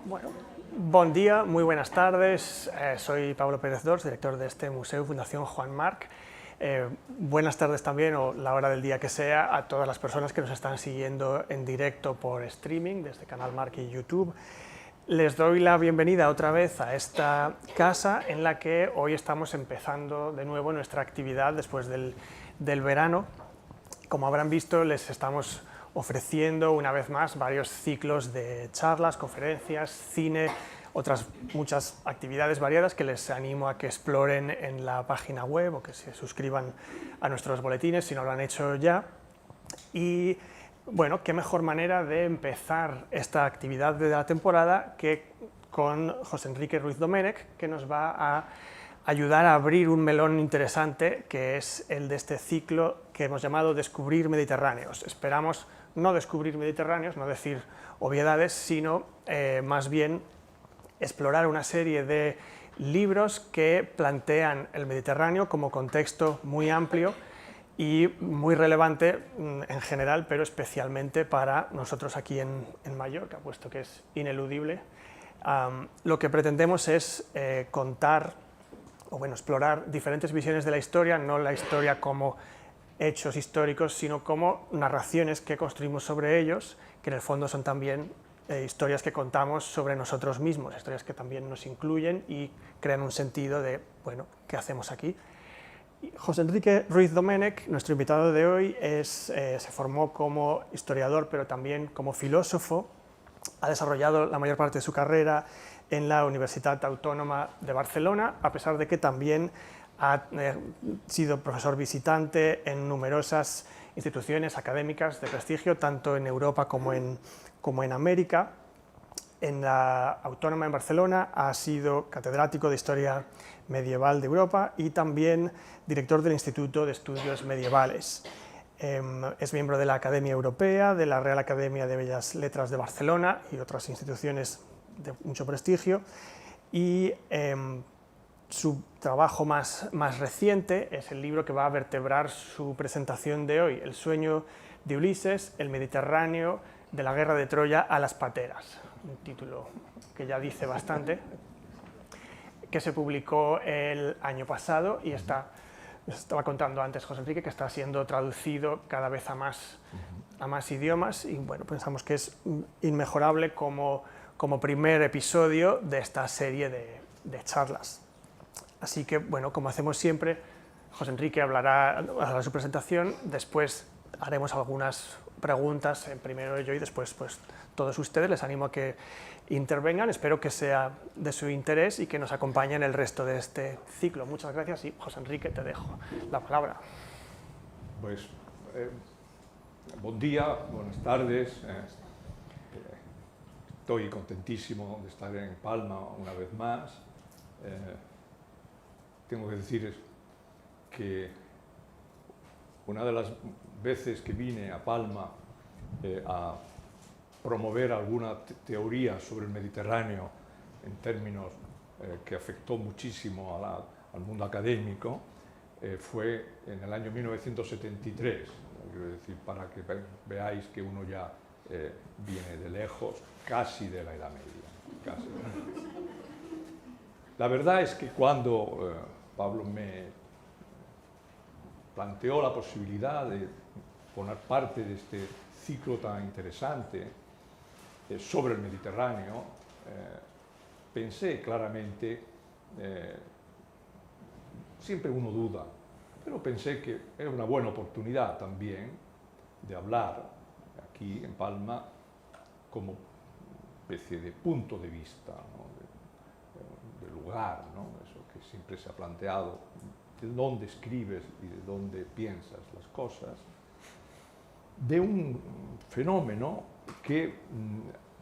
Bueno, bon día, muy buenas tardes. Soy Pablo Pérez Dors, director de este museo, Fundación Juan March. Buenas tardes también, o la hora del día que sea, a todas las personas que nos están siguiendo en directo por streaming, desde Canal March y YouTube. Les doy la bienvenida otra vez a esta casa en la que hoy estamos empezando de nuevo nuestra actividad después del verano. Como habrán visto, les estamos ofreciendo una vez más varios ciclos de charlas, conferencias, cine, otras muchas actividades variadas que les animo a que exploren en la página web o que se suscriban a nuestros boletines si no lo han hecho ya. Y bueno, qué mejor manera de empezar esta actividad de la temporada que con José Enrique Ruiz Domènech, que nos va a ayudar a abrir un melón interesante, que es el de este ciclo que hemos llamado Descubrir Mediterráneos. Esperamos no descubrir Mediterráneos, no decir obviedades, sino más bien explorar una serie de libros que plantean el Mediterráneo como contexto muy amplio y muy relevante en general, pero especialmente para nosotros aquí en Mallorca, puesto que es ineludible. Lo que pretendemos es contar, o bueno, explorar diferentes visiones de la historia, no la historia como hechos históricos, sino como narraciones que construimos sobre ellos, que en el fondo son también historias que contamos sobre nosotros mismos, historias que también nos incluyen y crean un sentido de, bueno, ¿qué hacemos aquí? José Enrique Ruiz Domènech, nuestro invitado de hoy, se formó como historiador, pero también como filósofo. Ha desarrollado la mayor parte de su carrera en la Universitat Autónoma de Barcelona, a pesar de que también ha sido profesor visitante en numerosas instituciones académicas de prestigio, tanto en Europa como en América. En la Autónoma en Barcelona ha sido catedrático de Historia Medieval de Europa y también director del Instituto de Estudios Medievales. Es miembro de la Academia Europea, de la Real Academia de Bellas Letras de Barcelona y otras instituciones de mucho prestigio, y su trabajo más reciente es el libro que va a vertebrar su presentación de hoy, El sueño de Ulises, el Mediterráneo de la guerra de Troya a las pateras, un título que ya dice bastante, que se publicó el año pasado y estaba contando antes José Enrique que está siendo traducido cada vez a más idiomas, y bueno, pensamos que es inmejorable como primer episodio de esta serie de charlas. Así que, bueno, como hacemos siempre, José Enrique hará su presentación, después haremos algunas preguntas, primero yo y después pues, todos ustedes. Les animo a que intervengan, espero que sea de su interés y que nos acompañen el resto de este ciclo. Muchas gracias y, José Enrique, te dejo la palabra. Pues, buen día, buenas tardes. Estoy contentísimo de estar en Palma una vez más. Tengo que decir que una de las veces que vine a Palma a promover alguna teoría sobre el Mediterráneo en términos que afectó muchísimo al mundo académico, fue en el año 1973, quiero decir, para que veáis que uno ya viene de lejos, casi de la Edad Media. Casi. La verdad es que cuando Pablo me planteó la posibilidad de formar parte de este ciclo tan interesante sobre el Mediterráneo, pensé claramente, siempre uno duda, pero pensé que era una buena oportunidad también de hablar aquí en Palma como especie de punto de vista, ¿no? de lugar, ¿no? Eso que siempre se ha planteado, de dónde escribes y de dónde piensas las cosas, de un fenómeno que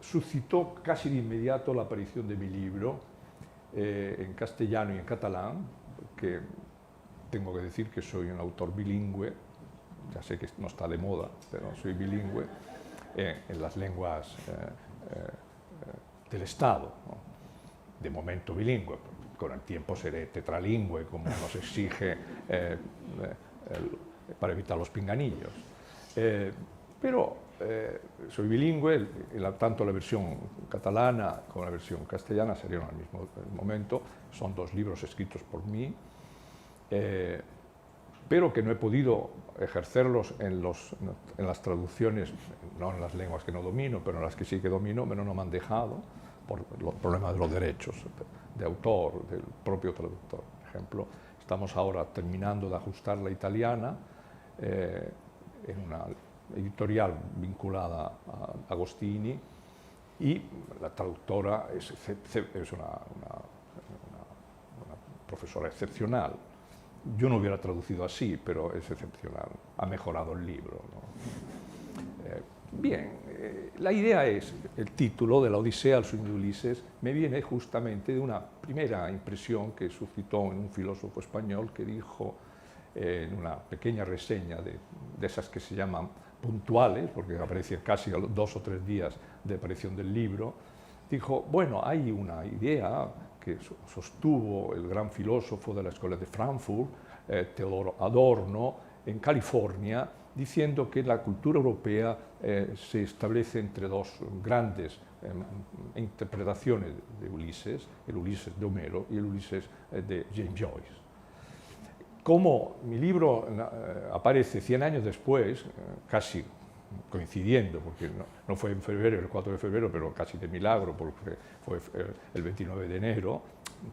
suscitó casi de inmediato la aparición de mi libro en castellano y en catalán, que tengo que decir que soy un autor bilingüe, ya sé que no está de moda, pero soy bilingüe en las lenguas del Estado, ¿no? De momento bilingüe, con el tiempo seré tetralingüe, como nos exige para evitar los pinganillos. pero soy bilingüe, tanto la versión catalana como la versión castellana salieron al mismo momento, son dos libros escritos por mí, pero que no he podido ejercerlos en las traducciones, no en las lenguas que no domino, pero en las que sí que domino, pero no me han dejado por los problemas de los derechos de autor, del propio traductor. Por ejemplo, estamos ahora terminando de ajustar la italiana en una editorial vinculada a Agostini, y la traductora es una profesora excepcional. Yo no hubiera traducido así, pero es excepcional, ha mejorado el libro, ¿no? La idea es, el título de la Odisea, el sueño de Ulises, me viene justamente de una primera impresión que suscitó en un filósofo español que dijo, en una pequeña reseña de esas que se llaman puntuales, porque aparecen casi a los 2 o 3 días de aparición del libro, dijo, bueno, hay una idea que sostuvo el gran filósofo de la Escuela de Frankfurt, Teodoro Adorno, en California, diciendo que la cultura europea se establece entre dos grandes interpretaciones de Ulises, el Ulises de Homero y el Ulises de James Joyce. Como mi libro aparece 100 años después, casi coincidiendo, porque no fue en febrero, el 4 de febrero, pero casi de milagro, porque fue el 29 de enero,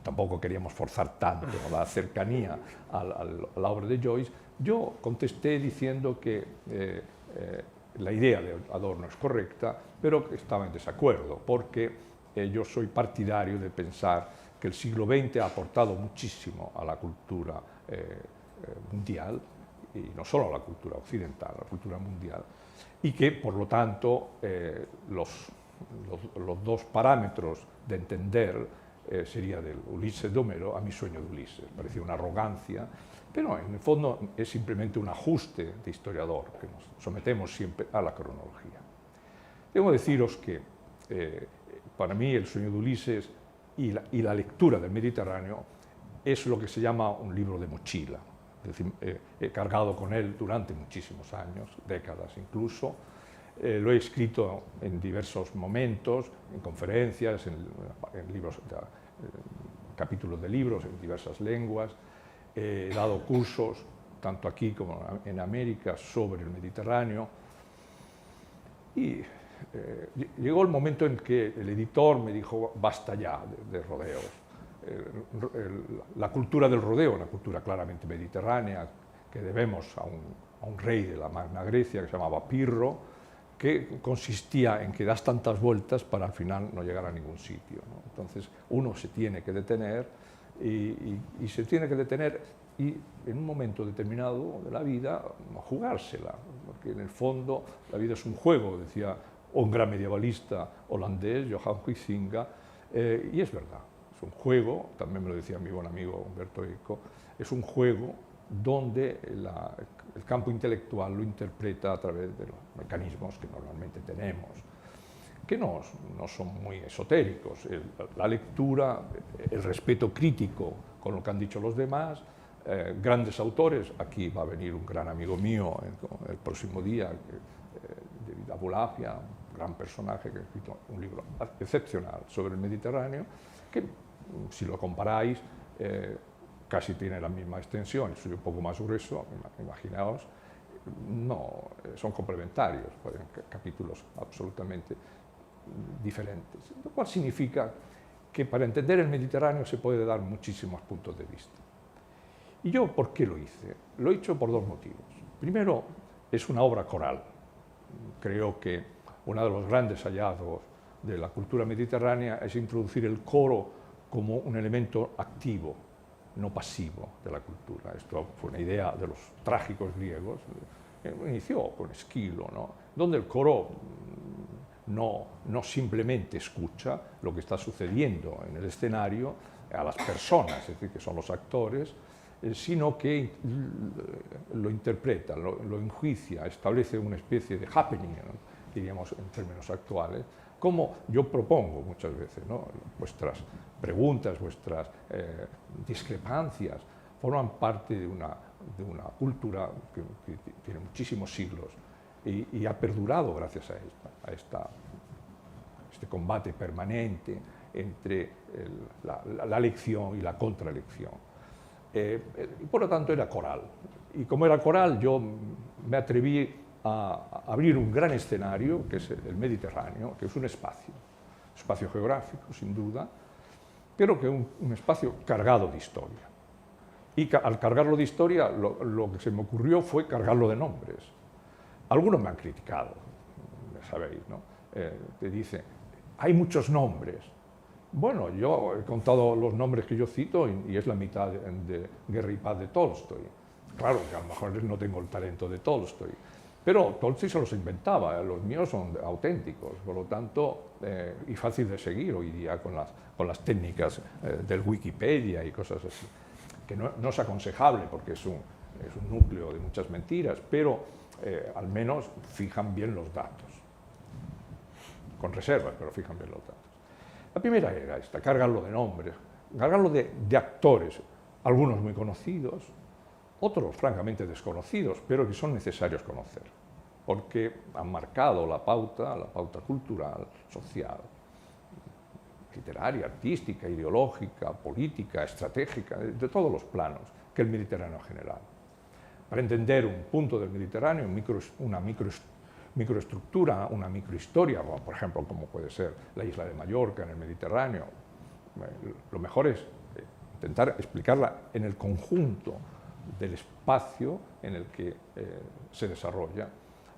tampoco queríamos forzar tanto la cercanía a la obra de Joyce, yo contesté diciendo que la idea de Adorno es correcta, pero que estaba en desacuerdo, porque yo soy partidario de pensar que el siglo XX ha aportado muchísimo a la cultura mundial, y no solo a la cultura occidental, a la cultura mundial, y que, por lo tanto, los dos parámetros de entender sería del Ulises de Homero a mi sueño de Ulises. Parecía una arrogancia, pero en el fondo es simplemente un ajuste de historiador, que nos sometemos siempre a la cronología. Debo deciros que para mí el sueño de Ulises y la lectura del Mediterráneo es lo que se llama un libro de mochila. Es decir, he cargado con él durante muchísimos años, décadas incluso. Lo he escrito en diversos momentos, en conferencias, en libros, capítulos de libros en diversas lenguas. He dado cursos, tanto aquí como en América, sobre el Mediterráneo. Y llegó el momento en que el editor me dijo, basta ya de rodeos. La cultura del rodeo, una cultura claramente mediterránea, que debemos a un rey de la Magna Grecia que se llamaba Pirro, que consistía en que das tantas vueltas para al final no llegar a ningún sitio, ¿no? Entonces uno se tiene que detener y se tiene que detener y en un momento determinado de la vida jugársela, porque en el fondo la vida es un juego, decía un gran medievalista holandés, Johan Huizinga, y es verdad. Es un juego, también me lo decía mi buen amigo Humberto Eco, es un juego donde el campo intelectual lo interpreta a través de los mecanismos que normalmente tenemos, que no son muy esotéricos. La lectura, el respeto crítico con lo que han dicho los demás, grandes autores, aquí va a venir un gran amigo mío el próximo día, David Abulafia, un gran personaje que ha escrito un libro excepcional sobre el Mediterráneo, que si lo comparáis, casi tiene la misma extensión, soy un poco más grueso, imaginaos, no, son complementarios, capítulos absolutamente diferentes, lo cual significa que para entender el Mediterráneo se puede dar muchísimos puntos de vista. ¿Y yo por qué lo hice? Lo he hecho por dos motivos. Primero, es una obra coral. Creo que uno de los grandes hallazgos de la cultura mediterránea es introducir el coro como un elemento activo, no pasivo de la cultura. Esto fue una idea de los trágicos griegos, inició con Esquilo, ¿no? Donde el coro no simplemente escucha lo que está sucediendo en el escenario a las personas, es decir, que son los actores, sino que lo interpreta, lo enjuicia, establece una especie de happening, ¿no? Diríamos en términos actuales, como yo propongo muchas veces, ¿no? Vuestras preguntas, vuestras discrepancias forman parte de una cultura que tiene muchísimos siglos y ha perdurado gracias a este combate permanente entre la lección y la contralección. Y por lo tanto era coral. Y como era coral, yo me atreví a abrir un gran escenario, que es el Mediterráneo, que es un espacio geográfico, sin duda, pero que es un espacio cargado de historia. Y al cargarlo de historia, lo que se me ocurrió fue cargarlo de nombres. Algunos me han criticado, ya sabéis, ¿no? Te dicen, hay muchos nombres. Bueno, yo he contado los nombres que yo cito y es la mitad de Guerra y Paz de Tolstoy. Claro que a lo mejor no tengo el talento de Tolstoy, pero Tolstoy se los inventaba, los míos son auténticos, por lo tanto, y fácil de seguir hoy día con las técnicas del Wikipedia y cosas así, que no es aconsejable porque es un núcleo de muchas mentiras, pero al menos fijan bien los datos, con reservas, pero fijan bien los datos. La primera era esta, cargarlo de nombres, cargarlo de actores, algunos muy conocidos, otros francamente desconocidos, pero que son necesarios conocer, porque han marcado la pauta cultural, social, literaria, artística, ideológica, política, estratégica, de todos los planos que el Mediterráneo general. Para entender un punto del Mediterráneo, una microestructura, una microhistoria, por ejemplo, como puede ser la isla de Mallorca en el Mediterráneo, lo mejor es intentar explicarla en el conjunto del espacio en el que se desarrolla,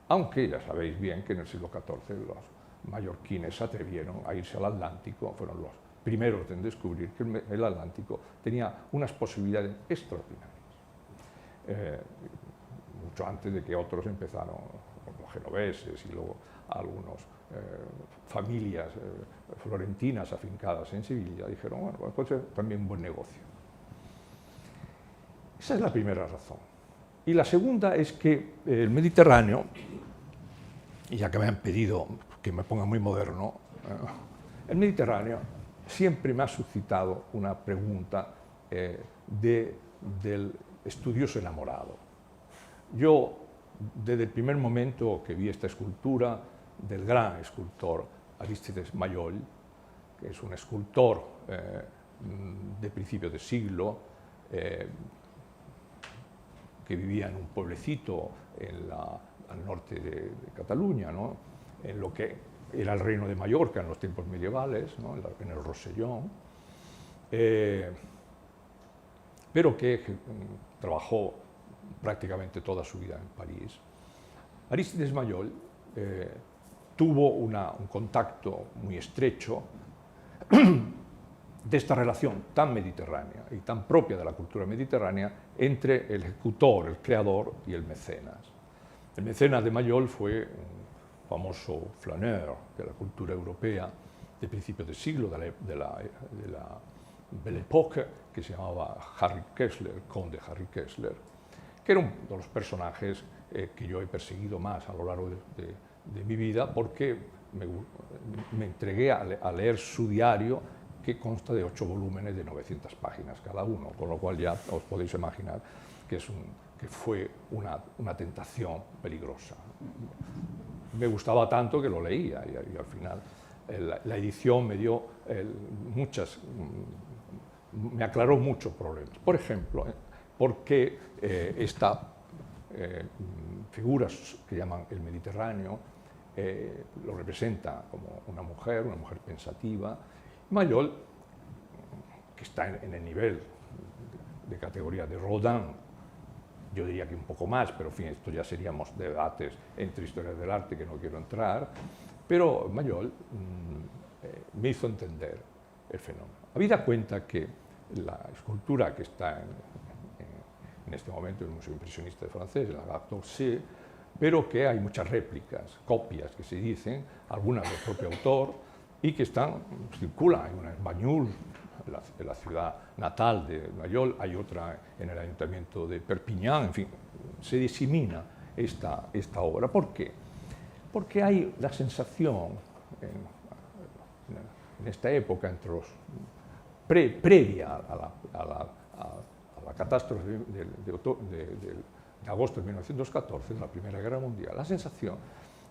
aunque ya sabéis bien que en el siglo XIV los mallorquines se atrevieron a irse al Atlántico, fueron los primeros en descubrir que el Atlántico tenía unas posibilidades extraordinarias, mucho antes de que otros empezaron, los genoveses y luego algunas familias florentinas afincadas en Sevilla, dijeron, bueno, puede ser también un buen negocio. Esa es la primera razón. Y la segunda es que el Mediterráneo, y ya que me han pedido que me ponga muy moderno, el Mediterráneo siempre me ha suscitado una pregunta del estudioso enamorado. Yo, desde el primer momento que vi esta escultura del gran escultor Arístides Maillol, que es un escultor de principio de siglo, que vivía en un pueblecito al norte de Cataluña, ¿no? En lo que era el reino de Mallorca en los tiempos medievales, ¿no? En el Rosellón, pero que trabajó prácticamente toda su vida en París. Arístides Maillol tuvo un contacto muy estrecho de esta relación tan mediterránea y tan propia de la cultura mediterránea entre el ejecutor, el creador y el mecenas. El mecenas de Maillol fue un famoso flaneur de la cultura europea de principios de siglo, de la Belle Époque, que se llamaba Harry Kessler, el conde Harry Kessler, que era uno de los personajes que yo he perseguido más a lo largo de mi vida, porque me entregué a leer su diario, que consta de 8 volúmenes de 900 páginas cada uno, con lo cual ya os podéis imaginar que fue una tentación peligrosa. Me gustaba tanto que lo leía y al final la edición me dio me aclaró muchos problemas. Por ejemplo, ¿por qué esta figura que llaman el Mediterráneo lo representa como una mujer pensativa? Maillol, que está en el nivel de categoría de Rodin, yo diría que un poco más, pero en fin, esto ya seríamos debates entre historias del arte que no quiero entrar, pero Maillol me hizo entender el fenómeno. Habida cuenta que la escultura que está en este momento en el Museo Impresionista francés, la Gare d'Orsay, pero que hay muchas réplicas, copias que se dicen, algunas del propio autor, y que circulan. Hay una en Bagnoul, en la ciudad natal de Maillol, hay otra en el ayuntamiento de Perpiñán, en fin, se disemina esta obra. ¿Por qué? Porque hay la sensación, en esta época, previa a la catástrofe de agosto de 1914, en la Primera Guerra Mundial, la sensación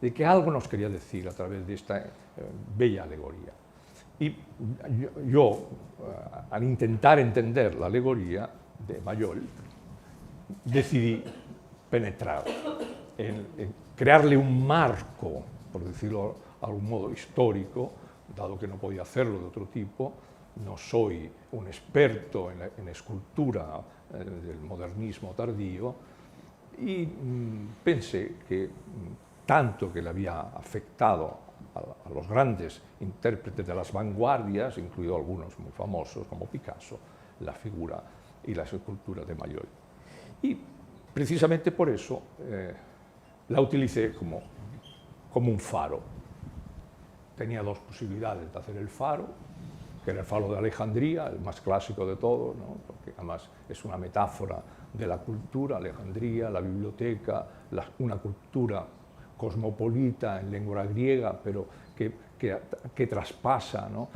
de que algo nos quería decir a través de esta bella alegoría. Y yo, al intentar entender la alegoría de Mayol, decidí penetrar, en crearle un marco, por decirlo de algún modo, histórico, dado que no podía hacerlo de otro tipo. No soy un experto en escultura del modernismo tardío, y pensé que tanto que le había afectado a los grandes intérpretes de las vanguardias, incluidos algunos muy famosos como Picasso, la figura y las esculturas de Mayol. Y precisamente por eso la utilicé como un faro. Tenía dos posibilidades de hacer el faro, que era el faro de Alejandría, el más clásico de todos, ¿no? Porque además es una metáfora de la cultura, Alejandría, la biblioteca, una cultura cosmopolita en lengua griega, pero que traspasa, ¿no?,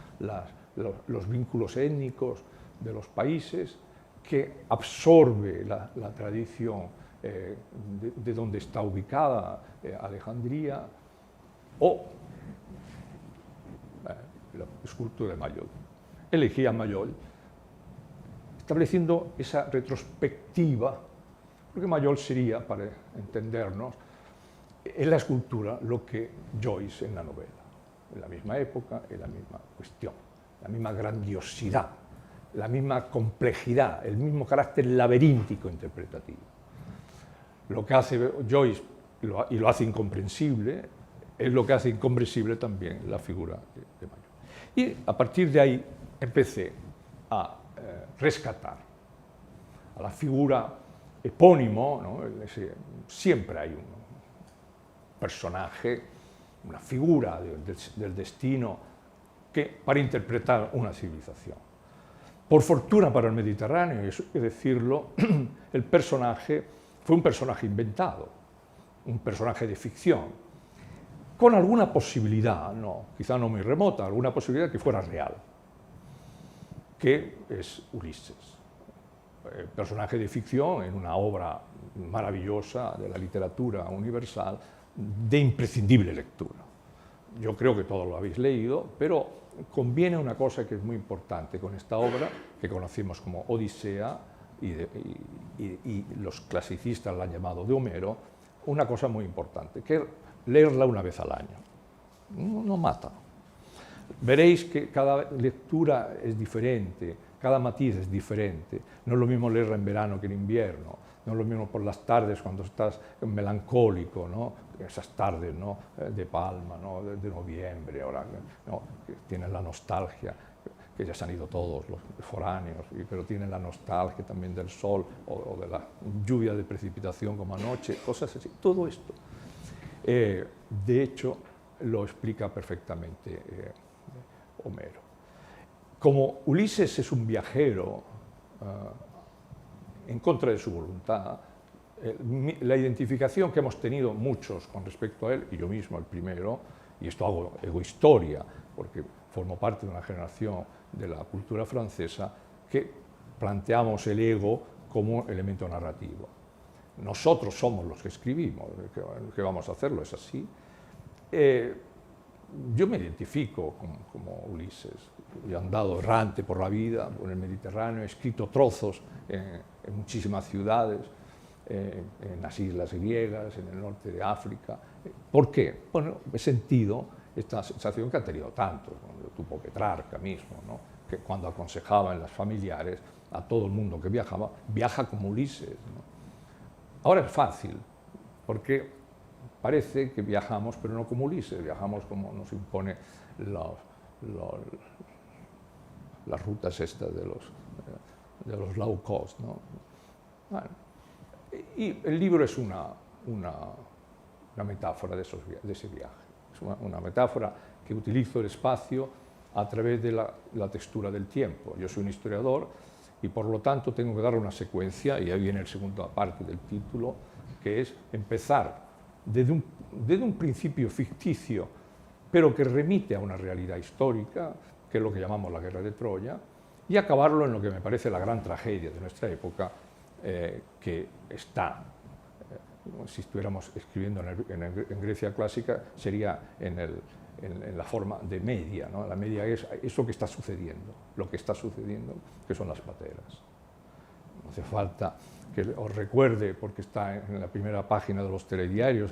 los vínculos étnicos de los países, que absorbe la tradición de donde está ubicada Alejandría, o la escultura de Mayol. Elegí a Mayol, estableciendo esa retrospectiva, porque Mayol sería, para entendernos, en la escultura lo que Joyce en la novela, en la misma época, en la misma cuestión, la misma grandiosidad, la misma complejidad, el mismo carácter laberíntico interpretativo. Lo que hace Joyce, y lo hace incomprensible, es lo que hace incomprensible también la figura de Mayol. Y a partir de ahí empecé a rescatar a la figura epónimo, ¿no? Siempre hay un personaje, una figura del destino para interpretar una civilización. Por fortuna para el Mediterráneo, y eso hay que decirlo, el personaje fue un personaje inventado, un personaje de ficción, con alguna posibilidad, quizá no muy remota, alguna posibilidad que fuera real, que es Ulises, personaje de ficción en una obra maravillosa de la literatura universal, de imprescindible lectura. Yo creo que todos lo habéis leído, pero conviene una cosa que es muy importante con esta obra, que conocimos como Odisea, y los clasicistas la han llamado de Homero, una cosa muy importante, que es leerla una vez al año. No mata. Veréis que cada lectura es diferente, cada matiz es diferente. No es lo mismo leerla en verano que en invierno, no es lo mismo por las tardes cuando estás melancólico, ¿no? Esas tardes, ¿no?, de Palma, ¿no?, de noviembre, ahora, ¿no?, que tienen la nostalgia, que ya se han ido todos los foráneos, pero tienen la nostalgia también del sol o de la lluvia de precipitación como anoche, cosas así. Todo esto, de hecho, lo explica perfectamente Homero. Como Ulises es un viajero en contra de su voluntad, la identificación que hemos tenido muchos con respecto a él, y yo mismo el primero, y esto hago egohistoria, porque formo parte de una generación de la cultura francesa que planteamos el ego como elemento narrativo. Nosotros somos los que escribimos, ¿qué vamos a hacerlo? Es así. Yo me identifico como Ulises. Yo he andado errante por la vida, por el Mediterráneo, he escrito trozos en muchísimas ciudades, en las islas griegas, en el norte de África. ¿Por qué? Bueno, he sentido esta sensación que ha tenido tanto, cuando tuvo Petrarca mismo, ¿no?, que cuando aconsejaba en las familiares a todo el mundo que viajaba, viaja como Ulises, ¿no? Ahora es fácil, porque parece que viajamos, pero no como Ulises, viajamos como nos impone las rutas estas de los low cost, ¿no? Bueno, y el libro es una metáfora de ese viaje. Es una metáfora que utilizo el espacio a través de la textura del tiempo. Yo soy un historiador y por lo tanto tengo que dar una secuencia, y ahí viene la segunda parte del título, que es empezar desde un principio ficticio, pero que remite a una realidad histórica, que es lo que llamamos la Guerra de Troya, y acabarlo en lo que me parece la gran tragedia de nuestra época, que está si estuviéramos escribiendo en Grecia clásica, sería en la forma de media, ¿no? La media es lo que está sucediendo, que son las pateras. No hace falta que os recuerde, porque está en la primera página de los telediarios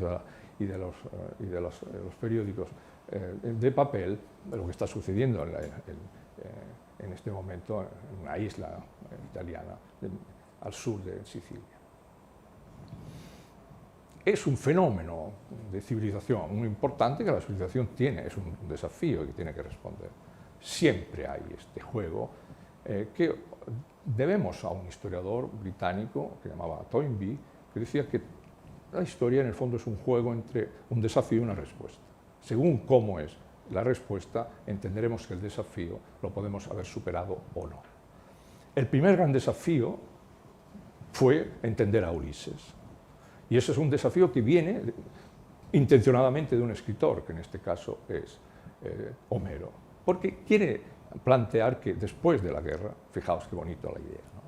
y de los periódicos de papel, lo que está sucediendo en este momento en una isla italiana al sur de Sicilia. Es un fenómeno de civilización muy importante que la civilización tiene, es un desafío que tiene que responder. Siempre hay este juego que debemos a un historiador británico que llamaba Toynbee, que decía que la historia en el fondo es un juego entre un desafío y una respuesta. Según cómo es la respuesta, entenderemos que el desafío lo podemos haber superado o no. El primer gran desafío fue entender a Ulises. Y ese es un desafío que viene intencionadamente de un escritor, que en este caso es Homero, porque quiere plantear que después de la guerra, fijaos qué bonito la idea, ¿no?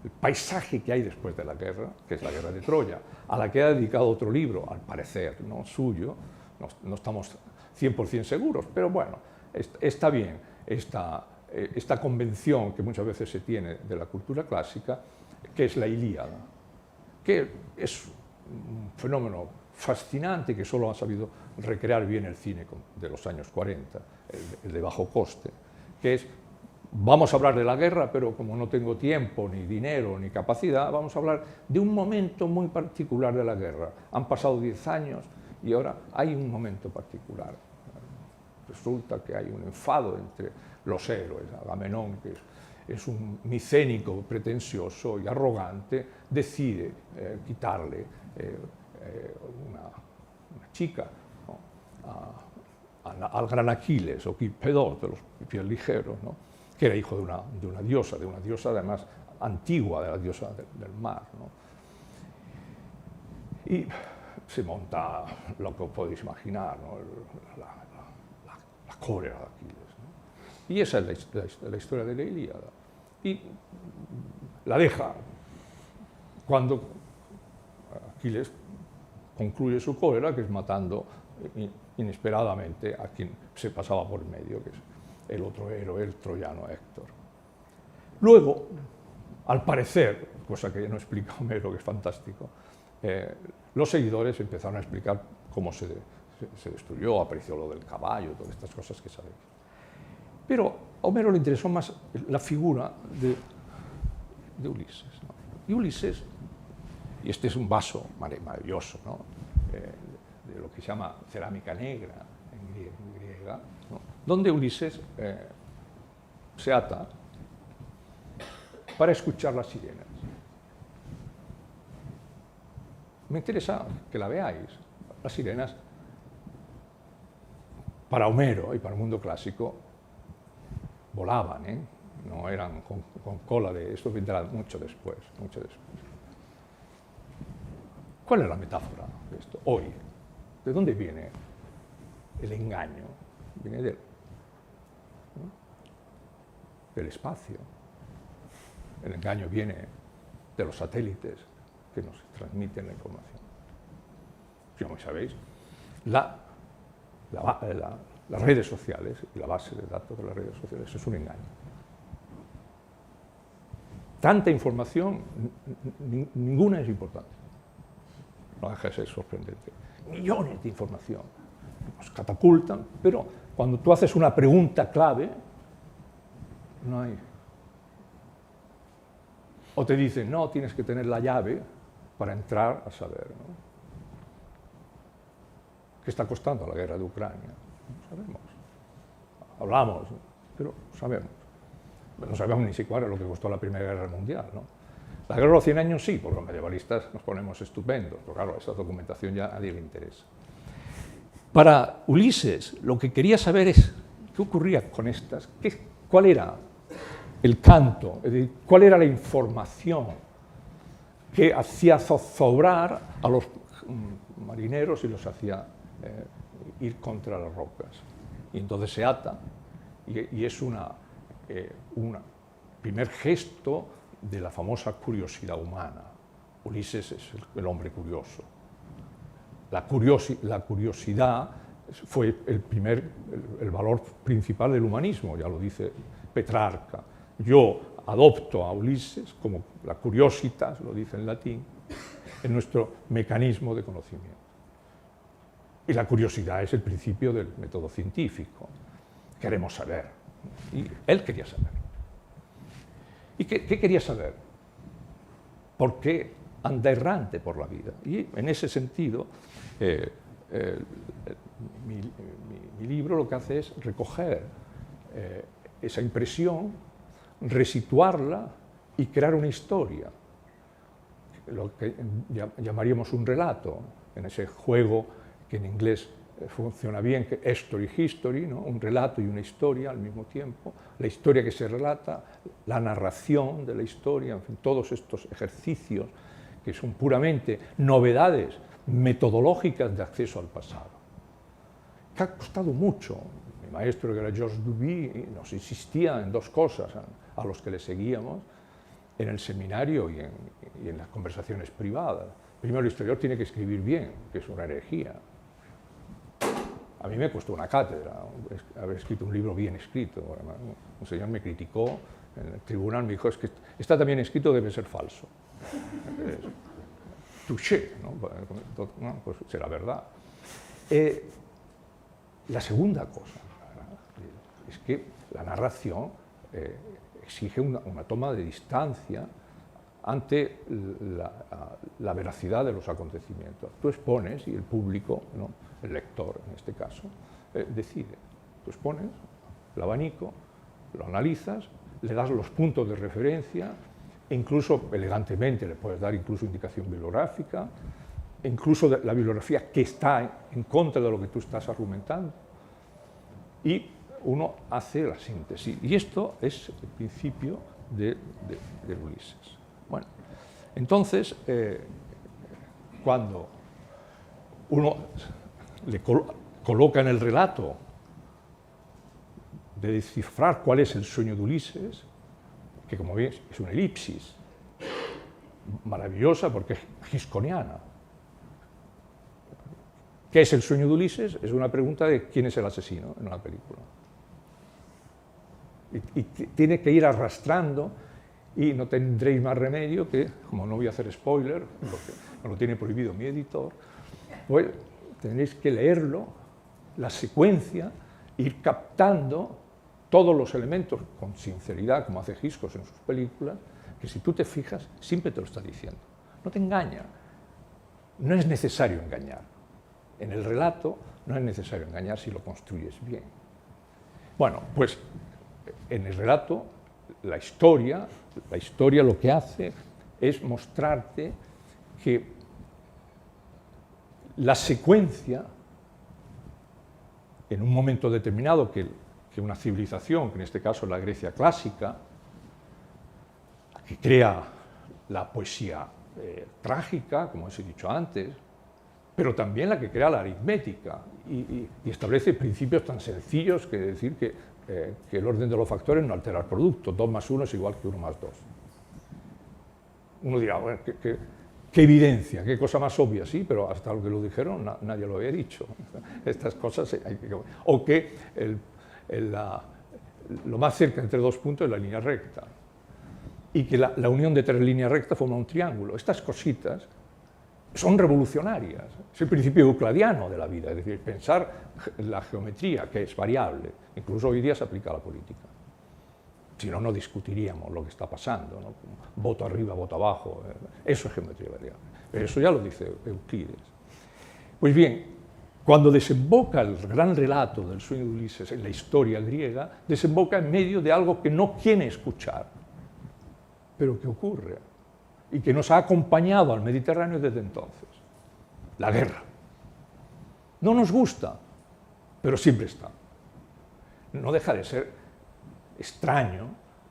El paisaje que hay después de la guerra, que es la guerra de Troya, a la que ha dedicado otro libro, al parecer, ¿no?, suyo, no estamos 100% seguros, pero bueno, está bien esta convención que muchas veces se tiene de la cultura clásica, que es la Ilíada, que es un fenómeno fascinante que solo ha sabido recrear bien el cine de los años 40, el de bajo coste, que es, vamos a hablar de la guerra, pero como no tengo tiempo, ni dinero, ni capacidad, vamos a hablar de un momento muy particular de la guerra. Han pasado 10 años y ahora hay un momento particular. Resulta que hay un enfado entre los héroes. Agamenón, que es un micénico pretencioso y arrogante, decide quitarle una chica, ¿no?, al gran Aquiles, o Quipedón, de los pies ligeros, ¿no?, que era hijo de una diosa además antigua, de la diosa del mar, ¿no? Y se monta lo que os podéis imaginar, ¿no?, la cólera de Aquiles, ¿no? Y esa es la historia de la Ilíada. Y la deja cuando Aquiles concluye su cólera, que es matando inesperadamente a quien se pasaba por medio, que es el otro héroe, el troyano Héctor. Luego, al parecer, cosa que no explica Homero, que es fantástico, los seguidores empezaron a explicar cómo se destruyó, apareció lo del caballo, todas estas cosas que sabéis. Pero a Homero le interesó más la figura de Ulises, ¿no? Y Ulises, y este es un vaso maravilloso, ¿no?, de lo que se llama cerámica negra en griega, ¿no?, donde Ulises se ata para escuchar las sirenas. Me interesa que la veáis. Las sirenas, para Homero y para el mundo clásico, volaban, ¿eh? No eran con cola de... Esto vendrá mucho después, mucho después. ¿Cuál es la metáfora de esto? Hoy, ¿de dónde viene el engaño? Viene del espacio. El engaño viene de los satélites que nos transmiten la información. Como sabéis, las redes sociales y la base de datos de las redes sociales es un engaño. Tanta información, ninguna es importante. No deja de ser sorprendente. Millones de información nos catapultan, pero cuando tú haces una pregunta clave, no hay. O te dicen, no, tienes que tener la llave para entrar a saber, ¿no? ¿Qué está costando la guerra de Ucrania? No sabemos. Hablamos, pero sabemos. No sabemos ni siquiera lo que costó la Primera Guerra Mundial, ¿no? La guerra de los 100 años sí, porque los medievalistas nos ponemos estupendos, pero claro, esa documentación ya a nadie le interesa. Para Ulises, lo que quería saber es qué ocurría con estas, cuál era el canto, es decir, cuál era la información que hacía zozobrar a los marineros y los hacía ir contra las rocas. Y entonces se ata, y es un primer gesto de la famosa curiosidad humana, Ulises es el hombre curioso. La curiosidad fue el valor principal del humanismo, ya lo dice Petrarca. Yo adopto a Ulises como la curiositas, lo dice en latín, en nuestro mecanismo de conocimiento. Y la curiosidad es el principio del método científico. Queremos saber. Y él quería saber. ¿Y qué quería saber? ¿Por qué anda errante por la vida? Y en ese sentido, mi libro lo que hace es recoger esa impresión, resituarla y crear una historia, lo que llamaríamos un relato, en ese juego que en inglés funciona bien, que story-history, ¿no? Un relato y una historia al mismo tiempo, la historia que se relata, la narración de la historia, en fin, todos estos ejercicios que son puramente novedades metodológicas de acceso al pasado, que ha costado mucho. Mi maestro, que era Georges Duby, nos insistía en dos cosas a los que le seguíamos en el seminario y en las conversaciones privadas. Primero, el historiador tiene que escribir bien, que es una herejía. A mí me costó una cátedra haber escrito un libro bien escrito. Un señor me criticó en el tribunal, me dijo, es que está también escrito, debe ser falso. Touché, ¿no? Pues será verdad. La segunda cosa es que la narración exige una toma de distancia ante la veracidad de los acontecimientos. Tú expones y el público, ¿no? El lector en este caso, decide. Tú expones el abanico, lo analizas, le das los puntos de referencia, e incluso elegantemente le puedes dar incluso indicación bibliográfica, incluso de la bibliografía que está en contra de lo que tú estás argumentando, y uno hace la síntesis. Y esto es el principio de Ulises. Bueno, entonces, cuando uno le coloca en el relato de descifrar cuál es el sueño de Ulises, que como veis es una elipsis maravillosa porque es gisconiana. ¿Qué es el sueño de Ulises? Es una pregunta de quién es el asesino en una película. Y tiene que ir arrastrando, y no tendréis más remedio que, como no voy a hacer spoiler, porque me lo tiene prohibido mi editor, pues tenéis que leerlo, la secuencia, ir captando todos los elementos con sinceridad, como hace Hitchcock en sus películas, que si tú te fijas, siempre te lo está diciendo. No te engaña. No es necesario engañar. En el relato no es necesario engañar si lo construyes bien. Bueno, pues en el relato, la historia lo que hace es mostrarte que la secuencia, en un momento determinado, que una civilización, que en este caso es la Grecia clásica, que crea la poesía trágica, como os he dicho antes, pero también la que crea la aritmética y establece principios tan sencillos que decir que el orden de los factores no altera el producto, 2 más 1 es igual que 1 más 2. Uno dirá, bueno, qué evidencia, qué cosa más obvia, sí, pero hasta lo que lo dijeron nadie lo había dicho. Estas cosas hay que... O que lo más cerca entre 2 puntos es la línea recta, y que la unión de 3 líneas rectas forma un triángulo. Estas cositas son revolucionarias. Es el principio euclidiano de la vida, es decir, pensar la geometría, que es variable, incluso hoy día se aplica a la política. Si no, no discutiríamos lo que está pasando, ¿no? Voto arriba, voto abajo, eso es geometría variable. Pero eso ya lo dice Euclides. Pues bien, cuando desemboca el gran relato del sueño de Ulises en la historia griega, desemboca en medio de algo que no quiere escuchar, pero que ocurre y que nos ha acompañado al Mediterráneo desde entonces: la guerra. No nos gusta, pero siempre está. No deja de ser extraño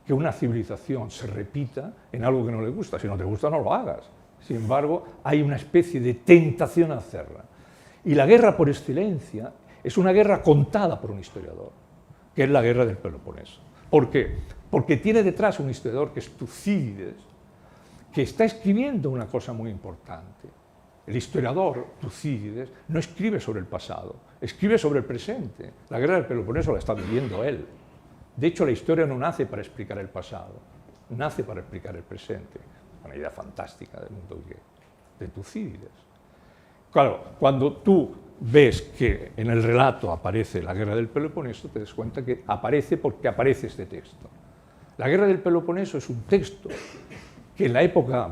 que una civilización se repita en algo que no le gusta. Si no te gusta, no lo hagas. Sin embargo, hay una especie de tentación a hacerla. Y la guerra por excelencia es una guerra contada por un historiador, que es la guerra del Peloponeso. ¿Por qué? Porque tiene detrás un historiador que es Tucídides, que está escribiendo una cosa muy importante. El historiador Tucídides no escribe sobre el pasado, escribe sobre el presente. La guerra del Peloponeso la está viviendo él. De hecho, la historia no nace para explicar el pasado, nace para explicar el presente. Una idea fantástica del mundo de Tucídides. Claro, cuando tú ves que en el relato aparece la guerra del Peloponeso, te das cuenta que aparece porque aparece este texto. La guerra del Peloponeso es un texto que en la época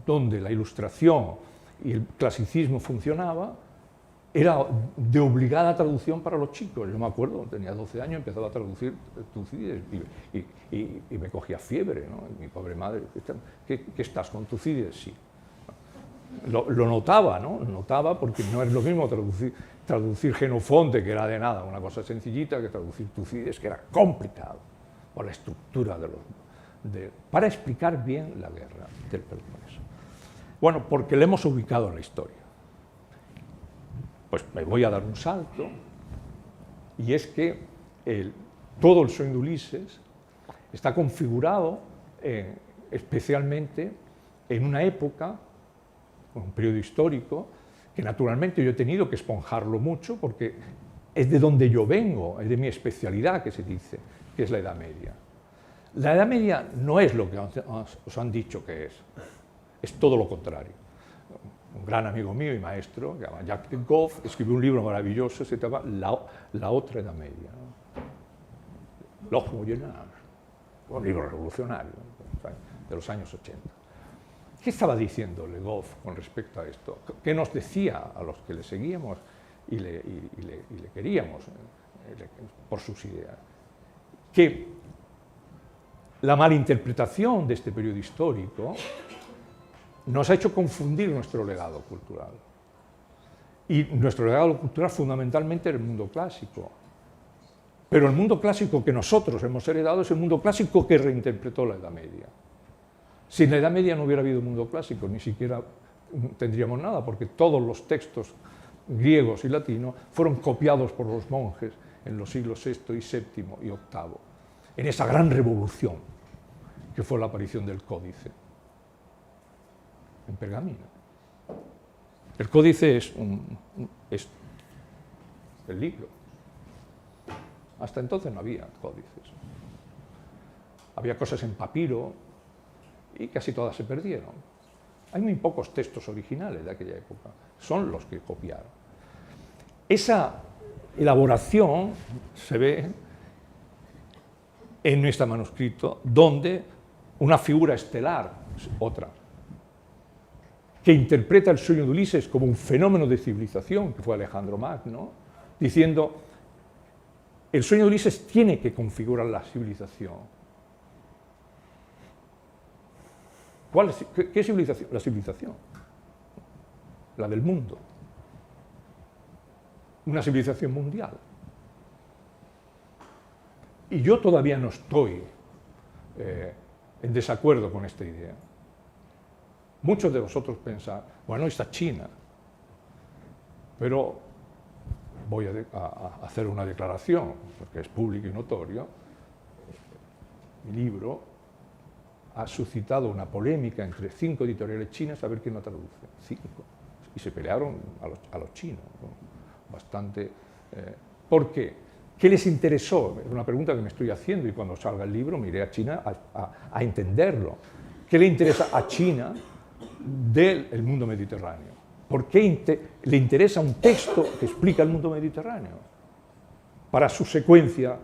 donde la Ilustración y el clasicismo funcionaba, era de obligada traducción para los chicos. Yo me acuerdo, tenía 12 años, empezaba a traducir Tucídides y me cogía fiebre, ¿no? Y mi pobre madre, ¿qué estás con Tucídides? Sí. Lo notaba, ¿no? Lo notaba porque no es lo mismo traducir Genofonte, que era de nada, una cosa sencillita, que traducir Tucídides, que era complicado por la estructura para explicar bien la guerra del Peloponeso. Bueno, porque le hemos ubicado en la historia. Pues me voy a dar un salto, y es que todo el sueño de Ulises está configurado especialmente en una época, un periodo histórico, que naturalmente yo he tenido que esponjarlo mucho porque es de donde yo vengo, es de mi especialidad, que se dice, que es la Edad Media. La Edad Media no es lo que os han dicho que es todo lo contrario. Un gran amigo mío y maestro, que se llama Jacques Goff, escribió un libro maravilloso, se llama La otra Edad Media, ¿no? L'Autre Moyen Âge, un libro revolucionario, ¿no? De los años 80. ¿Qué estaba diciendo Le Goff con respecto a esto? ¿Qué nos decía a los que le seguíamos y le queríamos por sus ideas? Que la malinterpretación de este periodo histórico nos ha hecho confundir nuestro legado cultural. Y nuestro legado cultural fundamentalmente era el mundo clásico. Pero el mundo clásico que nosotros hemos heredado es el mundo clásico que reinterpretó la Edad Media. Si en la Edad Media no hubiera habido mundo clásico, ni siquiera tendríamos nada, porque todos los textos griegos y latinos fueron copiados por los monjes en los siglos VI y VII y VIII, en esa gran revolución que fue la aparición del códice en pergamino. El códice es el libro. Hasta entonces no había códices. Había cosas en papiro y casi todas se perdieron. Hay muy pocos textos originales de aquella época. Son los que copiaron. Esa elaboración se ve en nuestro manuscrito, donde una figura estelar, otra, que interpreta el sueño de Ulises como un fenómeno de civilización, que fue Alejandro Magno, diciendo, el sueño de Ulises tiene que configurar la civilización. ¿Qué civilización? La civilización, la del mundo, una civilización mundial. Y yo todavía no estoy en desacuerdo con esta idea. Muchos de vosotros pensáis, bueno, está China, pero voy a hacer una declaración, porque es público y notorio. Mi libro ha suscitado una polémica entre 5 editoriales chinas a ver quién lo traduce. 5. Y se pelearon a los chinos, ¿no? Bastante. ¿Por qué? ¿Qué les interesó? Es una pregunta que me estoy haciendo y cuando salga el libro me iré a China a entenderlo. ¿Qué le interesa a China del mundo mediterráneo? ¿Por qué le interesa un texto que explica el mundo mediterráneo? Para su secuencia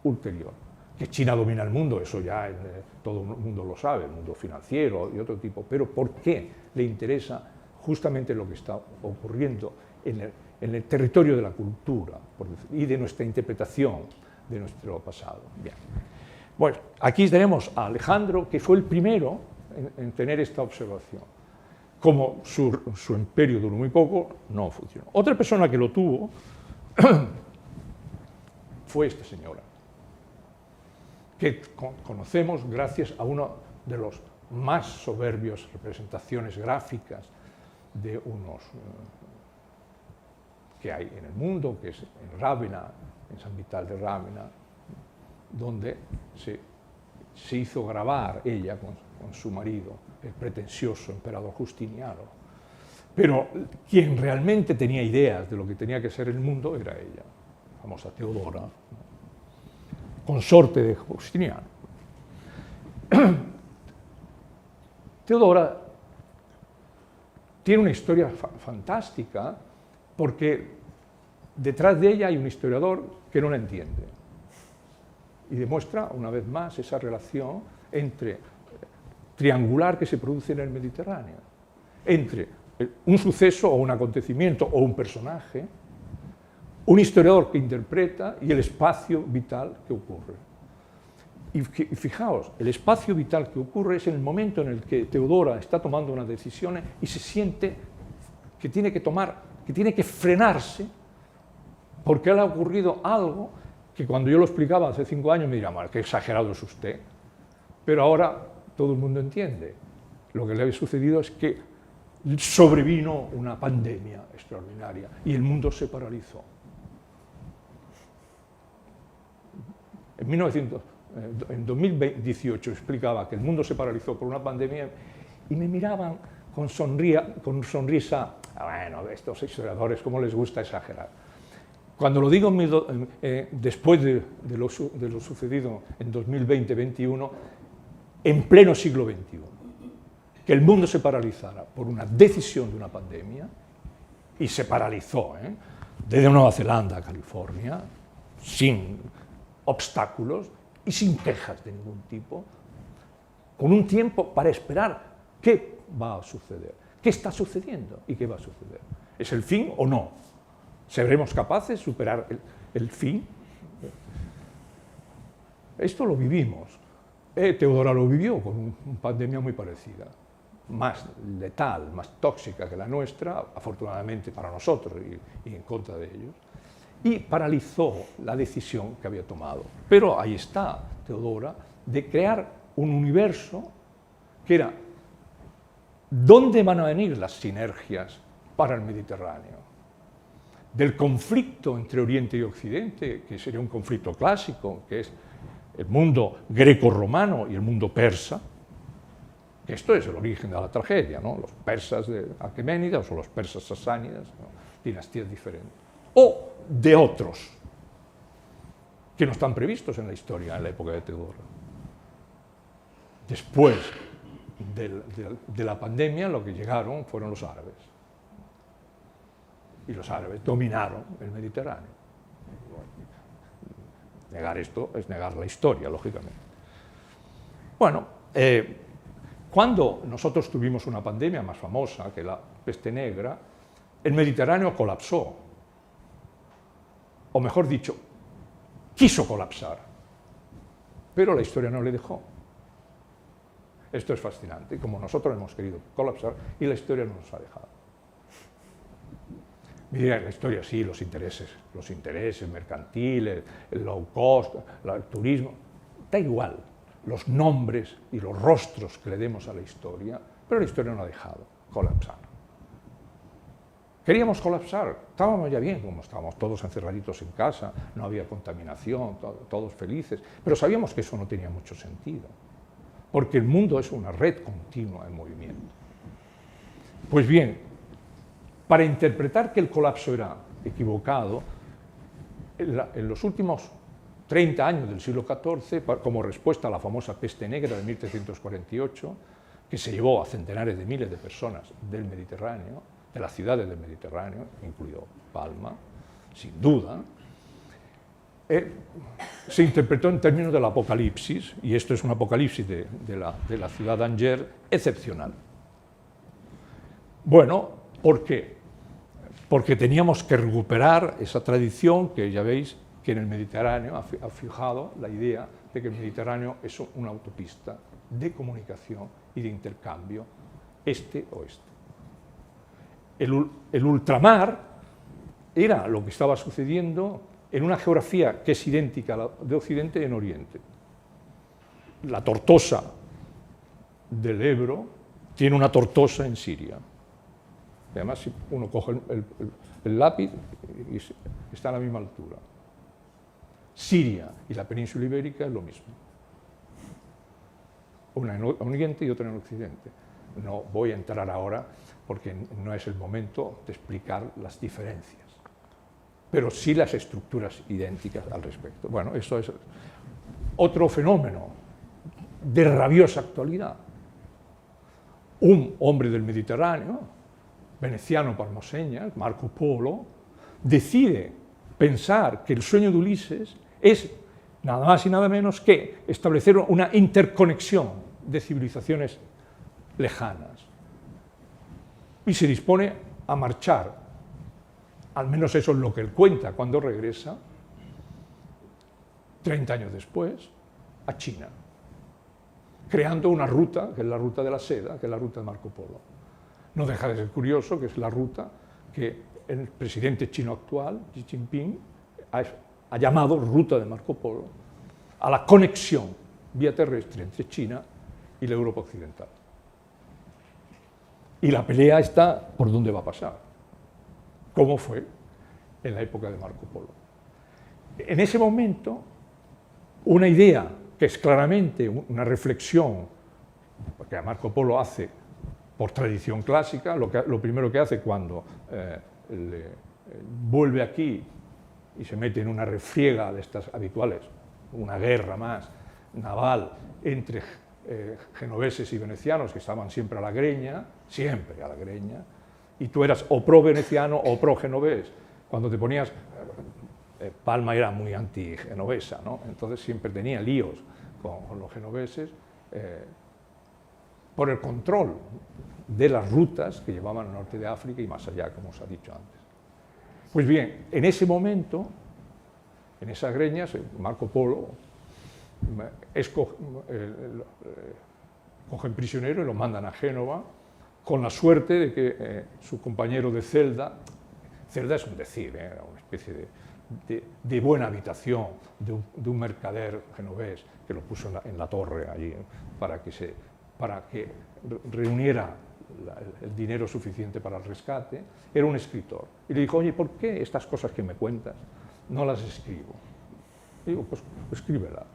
ulterior. Que China domina el mundo, eso ya todo el mundo lo sabe, el mundo financiero y otro tipo, pero ¿por qué le interesa justamente lo que está ocurriendo en el territorio de la cultura y de nuestra interpretación de nuestro pasado? Bien. Bueno, aquí tenemos a Alejandro, que fue el primero en tener esta observación. Como su imperio duró muy poco, no funcionó. Otra persona que lo tuvo fue esta señora, que conocemos gracias a uno de los más soberbios representaciones gráficas de unos que hay en el mundo, que es en Rávena, en San Vital de Rávena, donde se hizo grabar ella con su marido, el pretencioso emperador Justiniano. Pero quien realmente tenía ideas de lo que tenía que ser el mundo era ella, la famosa Teodora, ¿no? Consorte de Justiniano. Teodora tiene una historia fantástica porque detrás de ella hay un historiador que no la entiende y demuestra una vez más esa relación triangular que se produce en el Mediterráneo, entre un suceso o un acontecimiento o un personaje, un historiador que interpreta y el espacio vital que ocurre. Y fijaos, el espacio vital que ocurre es el momento en el que Teodora está tomando unas decisiones y se siente que tiene que frenarse porque le ha ocurrido algo que cuando yo lo explicaba hace 5 años me dirían, qué exagerado es usted. Pero ahora todo el mundo entiende. Lo que le había sucedido es que sobrevino una pandemia extraordinaria y el mundo se paralizó. En 2018 explicaba que el mundo se paralizó por una pandemia y me miraban con sonrisa, bueno, estos historiadores, ¿cómo les gusta exagerar? Cuando lo digo después de lo sucedido en 2020-21, en pleno siglo XXI, que el mundo se paralizara por una decisión de una pandemia, y se paralizó, desde Nueva Zelanda a California, sin obstáculos y sin quejas de ningún tipo, con un tiempo para esperar qué va a suceder, qué está sucediendo y qué va a suceder. ¿Es el fin o no? ¿Seremos capaces de superar el fin? Esto lo vivimos. Teodora lo vivió con una pandemia muy parecida, más letal, más tóxica que la nuestra, afortunadamente para nosotros y en contra de ellos, y paralizó la decisión que había tomado. Pero ahí está Teodora, de crear un universo que era ¿dónde van a venir las sinergias para el Mediterráneo? Del conflicto entre Oriente y Occidente, que sería un conflicto clásico, que es el mundo greco-romano y el mundo persa, que esto es el origen de la tragedia, ¿no? Los persas de Aqueménidas o los persas sasánidas, ¿no? Dinastías diferentes. O de otros, que no están previstos en la historia en la época de Teodora. Después de la pandemia, lo que llegaron fueron los árabes. Y los árabes dominaron el Mediterráneo. Negar esto es negar la historia, lógicamente. Bueno, cuando nosotros tuvimos una pandemia más famosa que la peste negra, el Mediterráneo colapsó. O mejor dicho, quiso colapsar. Pero la historia no le dejó. Esto es fascinante, como nosotros hemos querido colapsar y la historia no nos ha dejado. Mira, la historia sí, los intereses mercantiles, el low cost, el turismo, da igual los nombres y los rostros que le demos a la historia, pero la historia no ha dejado colapsar. Queríamos colapsar, estábamos ya bien, como estábamos todos encerraditos en casa, no había contaminación, todos felices, pero sabíamos que eso no tenía mucho sentido, porque el mundo es una red continua en movimiento. Pues bien, para interpretar que el colapso era equivocado, en los últimos 30 años del siglo XIV, como respuesta a la famosa peste negra de 1348, que se llevó a centenares de miles de personas del Mediterráneo, de las ciudades del Mediterráneo, incluido Palma, sin duda, se interpretó en términos del apocalipsis, y esto es un apocalipsis de la ciudad de Angers excepcional. Bueno, ¿por qué? Porque teníamos que recuperar esa tradición que ya veis que en el Mediterráneo ha fijado la idea de que el Mediterráneo es una autopista de comunicación y de intercambio este-oeste. El ultramar era lo que estaba sucediendo en una geografía que es idéntica a la de Occidente en Oriente. La Tortosa del Ebro tiene una Tortosa en Siria. Además, si uno coge el lápiz, está a la misma altura. Siria y la península ibérica es lo mismo. una en Oriente y otra en Occidente. No voy a entrar ahora porque no es el momento de explicar las diferencias, pero sí las estructuras idénticas al respecto. Bueno, eso es otro fenómeno de rabiosa actualidad. Un hombre del Mediterráneo, veneciano por señas, Marco Polo, decide pensar que el sueño de Ulises es nada más y nada menos que establecer una interconexión de civilizaciones lejanas. Y se dispone a marchar, al menos eso es lo que él cuenta cuando regresa, 30 años después, a China, creando una ruta, que es la ruta de la seda, que es la ruta de Marco Polo. No deja de ser curioso que es la ruta que el presidente chino actual, Xi Jinping, ha llamado ruta de Marco Polo a la conexión vía terrestre entre China y la Europa occidental. Y la pelea está por dónde va a pasar, como fue en la época de Marco Polo. En ese momento, una idea que es claramente una reflexión, porque Marco Polo hace por tradición clásica, lo primero que hace cuando vuelve aquí y se mete en una refriega de estas habituales, una guerra más naval entre genoveses y venecianos que estaban siempre a la greña, y tú eras o pro-veneciano o pro-genovés. Cuando te ponías... Palma era muy anti-genovesa, ¿no? Entonces siempre tenía líos con los genoveses por el control de las rutas que llevaban al norte de África y más allá, como os ha dicho antes. Pues bien, en ese momento, en esas greñas, Marco Polo cogen prisionero y lo mandan a Génova, con la suerte de que su compañero de celda es un decir, era una especie de buena habitación de un mercader genovés que lo puso en la torre allí para que reuniera el dinero suficiente para el rescate. Era un escritor y le dijo: oye, ¿por qué estas cosas que me cuentas no las escribo? Y digo: pues escríbelas.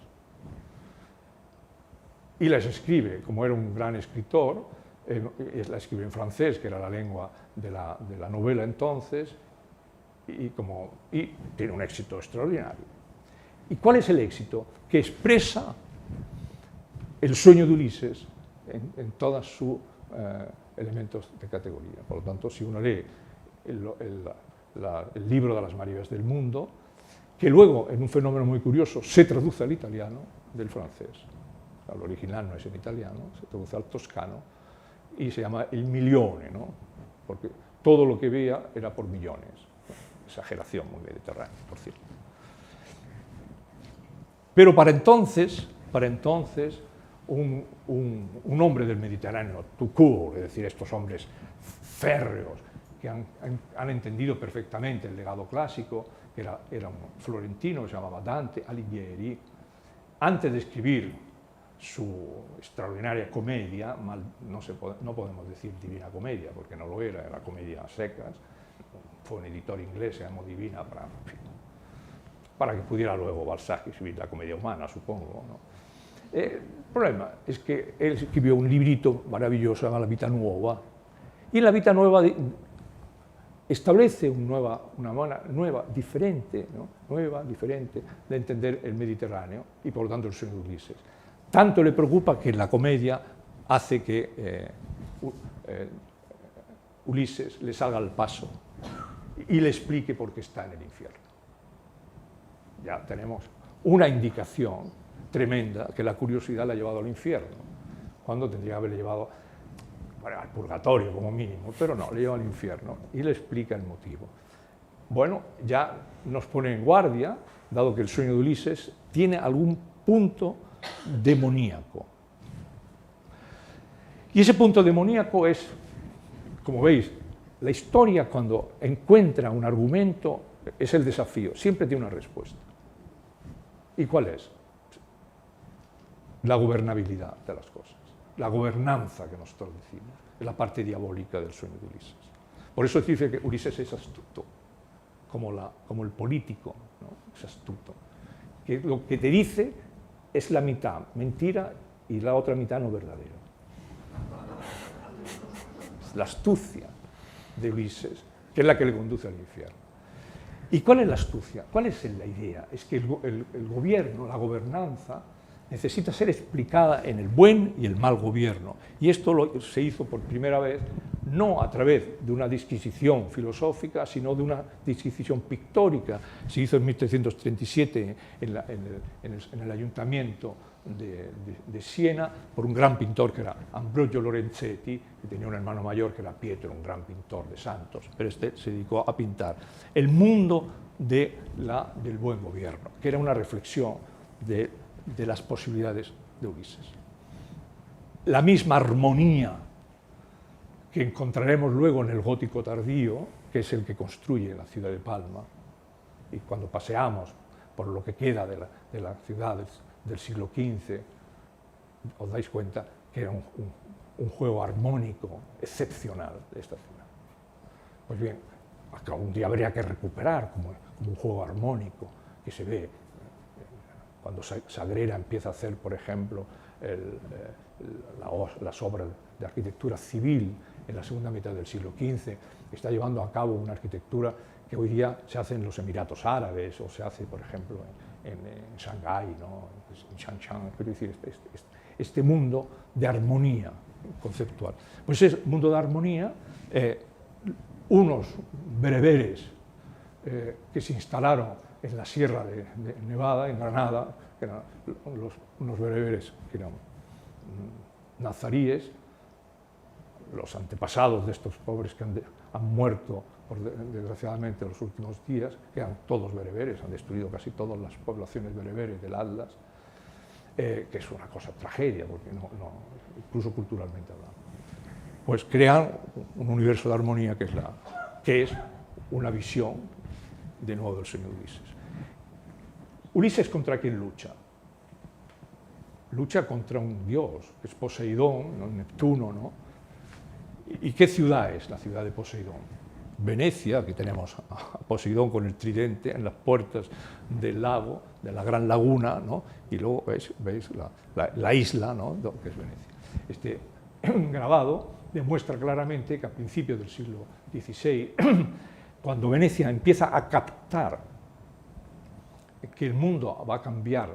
Y las escribe. Como era un gran escritor, la escribe en francés, que era la lengua de la novela entonces, y tiene un éxito extraordinario. ¿Y cuál es el éxito? Que expresa el sueño de Ulises en todos sus elementos de categoría. Por lo tanto, si uno lee el libro de las maravillas del mundo, que luego, en un fenómeno muy curioso, se traduce al italiano del francés. El original no es en italiano, se traduce al toscano y se llama Il Milione, ¿no? Porque todo lo que veía era por millones. Exageración muy mediterránea, por cierto. Pero para entonces un hombre del Mediterráneo, tout court, es decir, estos hombres férreos que han entendido perfectamente el legado clásico, era un florentino que se llamaba Dante Alighieri, antes de escribir su extraordinaria comedia, no podemos decir Divina Comedia, porque no lo era comedia a secas, fue un editor inglés, se llamó Divina, para que pudiera luego Balzac escribir la comedia humana, supongo, ¿no? El problema es que él escribió un librito maravilloso, llamado La Vita Nuova, y en La Vita Nueva establece una manera nueva, diferente, ¿no? Diferente de entender el Mediterráneo y por lo tanto el sueño de Ulises. Tanto le preocupa que la comedia hace que Ulises le salga al paso y le explique por qué está en el infierno. Ya tenemos una indicación tremenda que la curiosidad le ha llevado al infierno, cuando tendría que haberle llevado al purgatorio como mínimo, pero no, le lleva al infierno y le explica el motivo. Bueno, ya nos pone en guardia, dado que el sueño de Ulises tiene algún punto demoníaco. Y ese punto demoníaco es, como veis, la historia cuando encuentra un argumento es el desafío, siempre tiene una respuesta. ¿Y cuál es? La gobernabilidad de las cosas, la gobernanza que nosotros decimos, es la parte diabólica del sueño de Ulises. Por eso dice que Ulises es astuto, como el político, ¿no? Es astuto. Que lo que te dice es la mitad mentira y la otra mitad no verdadero. La astucia de Ulises, que es la que le conduce al infierno. ¿Y cuál es la astucia? ¿Cuál es la idea? Es que el gobierno, la gobernanza, necesita ser explicada en el buen y el mal gobierno. Y esto se hizo por primera vez no a través de una disquisición filosófica, sino de una disquisición pictórica. Se hizo en 1337 en el ayuntamiento de Siena por un gran pintor que era Ambrogio Lorenzetti, que tenía un hermano mayor que era Pietro, un gran pintor de santos, pero este se dedicó a pintar el mundo del buen gobierno, que era una reflexión de las posibilidades de Ulises. La misma armonía que encontraremos luego en el gótico tardío, que es el que construye la ciudad de Palma, y cuando paseamos por lo que queda de la ciudad del siglo XV, os dais cuenta que era un juego armónico excepcional de esta ciudad. Pues bien, un día habría que recuperar como un juego armónico que se ve cuando Sagrera empieza a hacer, por ejemplo, las obras de arquitectura civil en la segunda mitad del siglo XV, está llevando a cabo una arquitectura que hoy día se hace en los Emiratos Árabes o se hace, por ejemplo, en Shanghái, ¿no? En Shanshan, quiero decir, este mundo de armonía conceptual. Pues ese mundo de armonía, unos bereberes que se instalaron en la Sierra de Nevada, en Granada, que eran unos bereberes que eran nazaríes, los antepasados de estos pobres que han muerto, desgraciadamente, en los últimos días, que eran todos bereberes, han destruido casi todas las poblaciones bereberes del Atlas, que es una cosa tragedia, porque incluso culturalmente hablando. Pues crean un universo de armonía que es una visión, de nuevo, del sueño de Ulises. ¿Ulises contra quién lucha? Lucha contra un dios, que es Poseidón, ¿no? Neptuno, ¿no? ¿Y qué ciudad es la ciudad de Poseidón? Venecia, aquí tenemos a Poseidón con el tridente en las puertas del lago, de la gran laguna, ¿no? Y luego veis la isla, ¿no? Que es Venecia. Este grabado demuestra claramente que a principios del siglo XVI, cuando Venecia empieza a captar que el mundo va a cambiar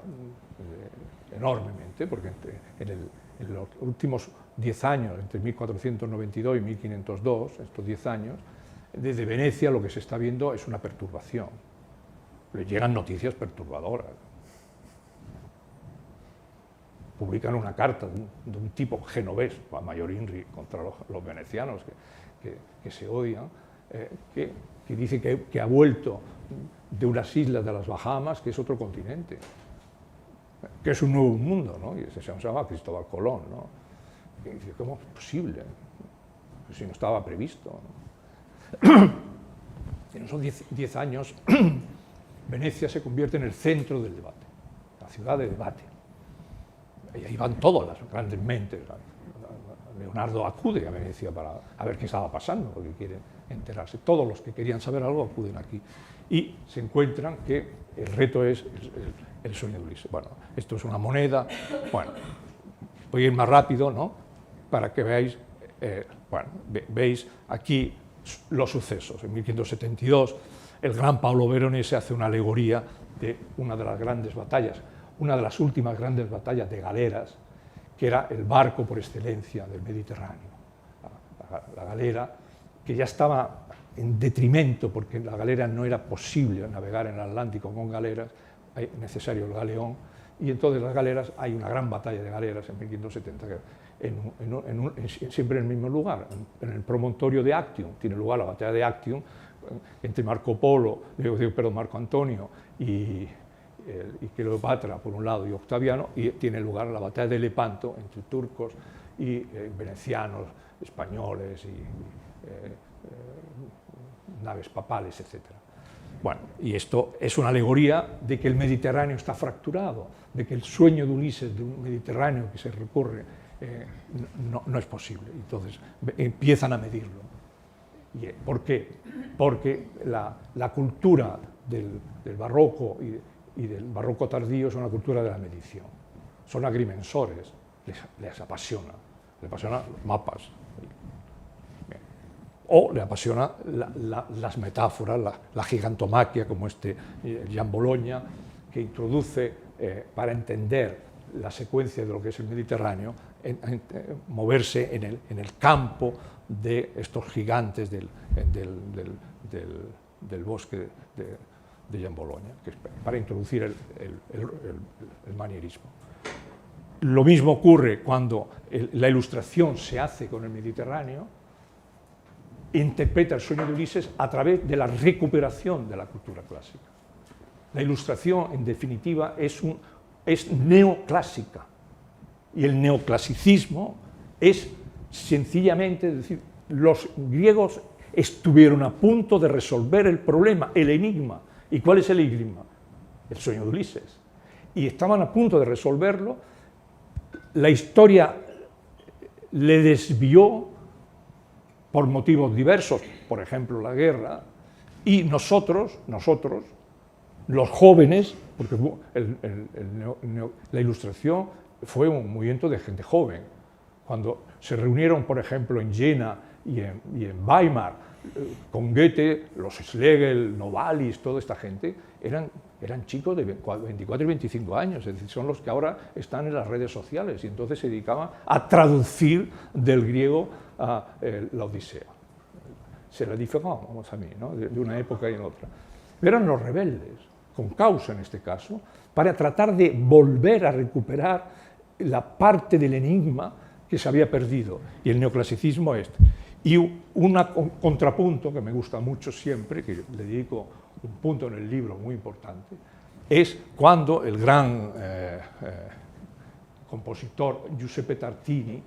enormemente, porque en los últimos 10 años, entre 1492 y 1502, estos 10 años, desde Venecia lo que se está viendo es una perturbación. Le llegan noticias perturbadoras. Publican una carta de un tipo genovés, a Mayor Inri, contra los venecianos que se odian, que dice que ha vuelto de unas islas de las Bahamas, que es otro continente, que es un nuevo mundo, ¿no? Y se llama Cristóbal Colón, ¿no? Y dice, ¿cómo es posible? Pues si no estaba previsto, ¿no? En esos 10 años, Venecia se convierte en el centro del debate, la ciudad de debate. Y ahí van todas las grandes mentes. Leonardo acude a Venecia para ver qué estaba pasando, porque quiere enterarse. Todos los que querían saber algo acuden aquí. Y se encuentran que el reto es el sueño de Ulises. Bueno, esto es una moneda. Bueno, voy a ir más rápido, ¿no? Para que veáis, veis aquí los sucesos. En 1572, el gran Pablo Veronese hace una alegoría de una de las grandes batallas, una de las últimas grandes batallas de galeras, que era el barco por excelencia del Mediterráneo. La galera, que ya estaba en detrimento, porque en la galera no era posible navegar en el Atlántico con galeras, es necesario el galeón, y entonces las galeras, hay una gran batalla de galeras en 1570, siempre en el mismo lugar, en el promontorio de Actium, tiene lugar la batalla de Actium, entre Marco Antonio y Cleopatra por un lado y Octaviano, y tiene lugar la batalla de Lepanto entre turcos y venecianos, españoles y naves papales, etc. Bueno, y esto es una alegoría de que el Mediterráneo está fracturado, de que el sueño de Ulises de un Mediterráneo que se recorre no es posible. Entonces empiezan a medirlo. ¿Por qué? Porque la cultura del barroco y del barroco tardío es una cultura de la medición. Son agrimensores, les apasiona. Le apasionan los mapas. Bien. O le apasiona las metáforas, la gigantomaquia, como Jean Bologna, que introduce para entender la secuencia de lo que es el Mediterráneo, moverse en el campo de estos gigantes del bosque de Jean Bologna, que es para introducir el manierismo. Lo mismo ocurre cuando la ilustración se hace con el Mediterráneo, interpreta el sueño de Ulises a través de la recuperación de la cultura clásica. La ilustración, en definitiva, es neoclásica, y el neoclasicismo es sencillamente, es decir, los griegos estuvieron a punto de resolver el problema, el enigma. ¿Y cuál es el enigma? El sueño de Ulises. Y estaban a punto de resolverlo. La historia le desvió por motivos diversos, por ejemplo la guerra, y nosotros, los jóvenes, porque la Ilustración fue un movimiento de gente joven. Cuando se reunieron, por ejemplo, en Jena y en Weimar, con Goethe, los Schlegel, Novalis, toda esta gente, eran chicos de 24 y 25 años, es decir, son los que ahora están en las redes sociales, y entonces se dedicaban a traducir del griego a la Odisea. Se la diferamos a mí, ¿no? de una época y en otra. Eran los rebeldes, con causa en este caso, para tratar de volver a recuperar la parte del enigma que se había perdido, y el neoclasicismo es. Y un contrapunto que me gusta mucho siempre, que le dedico un punto en el libro muy importante, es cuando el gran compositor Giuseppe Tartini,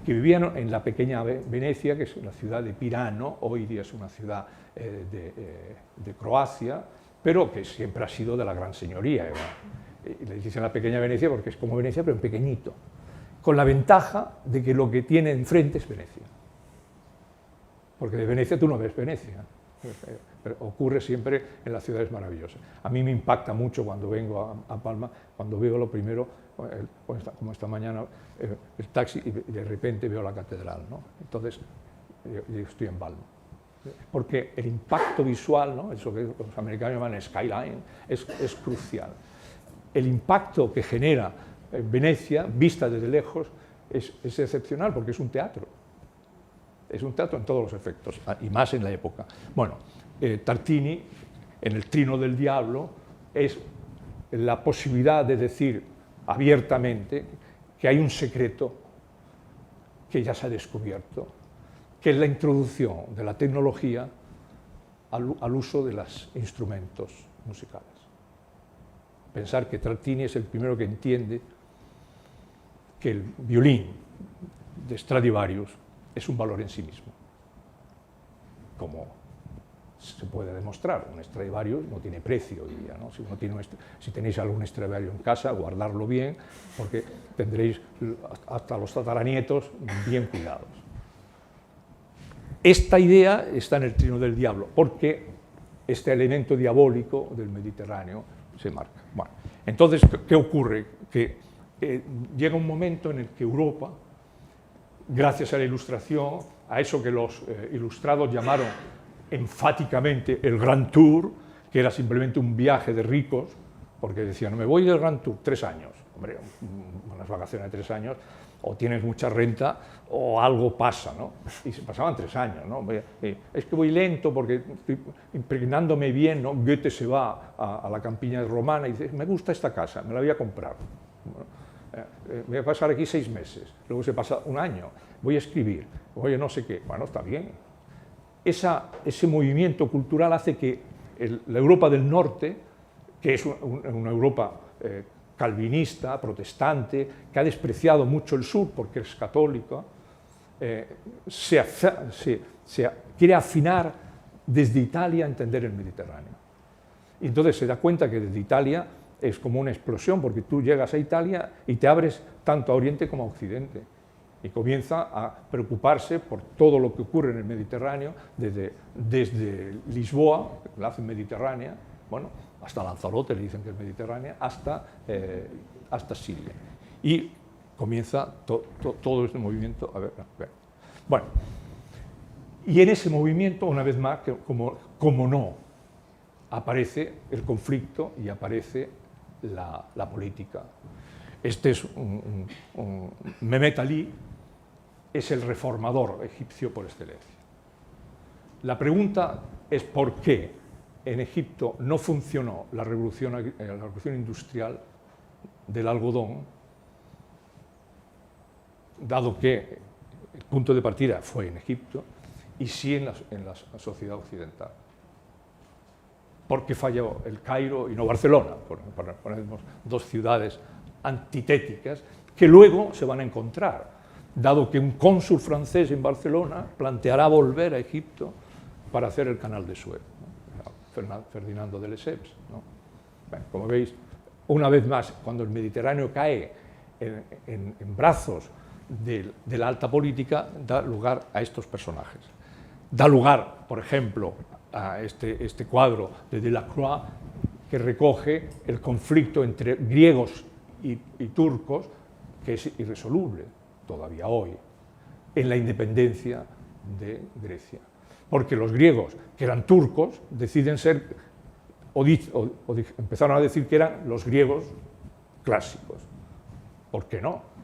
que vivía en la pequeña Venecia, que es la ciudad de Pirano, hoy día es una ciudad de Croacia, pero que siempre ha sido de la gran señoría. Le dicen la pequeña Venecia porque es como Venecia, pero en pequeñito, con la ventaja de que lo que tiene enfrente es Venecia. Porque de Venecia tú no ves Venecia, pero ocurre siempre en las ciudades maravillosas. A mí me impacta mucho cuando vengo a Palma, cuando veo lo primero, como esta mañana, el taxi, y de repente veo la catedral, ¿no? Entonces, yo estoy en Palma. Porque el impacto visual, ¿no? Eso que los americanos llaman skyline, es crucial. El impacto que genera Venecia, vista desde lejos, es excepcional, porque es un teatro. Es un teatro en todos los efectos, y más en la época. Bueno, Tartini, en el Trino del Diablo, es la posibilidad de decir abiertamente que hay un secreto que ya se ha descubierto, que es la introducción de la tecnología al uso de los instrumentos musicales. Pensar que Tartini es el primero que entiende que el violín de Stradivarius es un valor en sí mismo. Como se puede demostrar, un Stradivarius no tiene precio hoy día, ¿no? Si tenéis algún Stradivarius en casa, guardarlo bien, porque tendréis hasta los tataranietos bien cuidados. Esta idea está en el Trino del Diablo, porque este elemento diabólico del Mediterráneo se marca. Bueno, entonces, ¿qué ocurre? Que llega un momento en el que Europa, gracias a la Ilustración, a eso que los ilustrados llamaron enfáticamente el Grand Tour, que era simplemente un viaje de ricos, porque decían, no me voy del Grand Tour, 3 años. Hombre, unas vacaciones de 3 años, o tienes mucha renta, o algo pasa, ¿no? Y se pasaban 3 años, ¿no? Es que voy lento porque estoy impregnándome bien, ¿no? Goethe se va a la campiña romana y dice, me gusta esta casa, me la voy a comprar. Bueno, voy a pasar aquí 6 meses, luego se pasa 1 año, voy a escribir, oye, no sé qué, bueno, está bien. Ese movimiento cultural hace que la Europa del Norte, que es una Europa calvinista, protestante, que ha despreciado mucho el sur porque es católica, quiere afinar desde Italia a entender el Mediterráneo. Y entonces se da cuenta que desde Italia es como una explosión, porque tú llegas a Italia y te abres tanto a Oriente como a Occidente, y comienza a preocuparse por todo lo que ocurre en el Mediterráneo, desde Lisboa, la hacen mediterránea, bueno, hasta Lanzarote le dicen que es mediterránea, hasta Siria. Y comienza todo este movimiento. A ver. Bueno, y en ese movimiento, una vez más, como no, aparece el conflicto y aparece la política. Este es Mehmet Ali, es el reformador egipcio por excelencia. La pregunta es por qué en Egipto no funcionó la revolución industrial del algodón, dado que el punto de partida fue en Egipto y sí en la sociedad occidental. Porque falló el Cairo y no Barcelona, para poner dos ciudades antitéticas que luego se van a encontrar, dado que un cónsul francés en Barcelona planteará volver a Egipto para hacer el canal de Suez, ¿no? Ferdinando de Lesseps, ¿no? Bueno, como veis, una vez más, cuando el Mediterráneo cae en brazos de la alta política, da lugar a estos personajes. Da lugar, por ejemplo, a este cuadro de Delacroix, que recoge el conflicto entre griegos y turcos, que es irresoluble todavía hoy, en la independencia de Grecia. Porque los griegos, que eran turcos, deciden ser, empezaron a decir que eran los griegos clásicos. ¿Por qué no?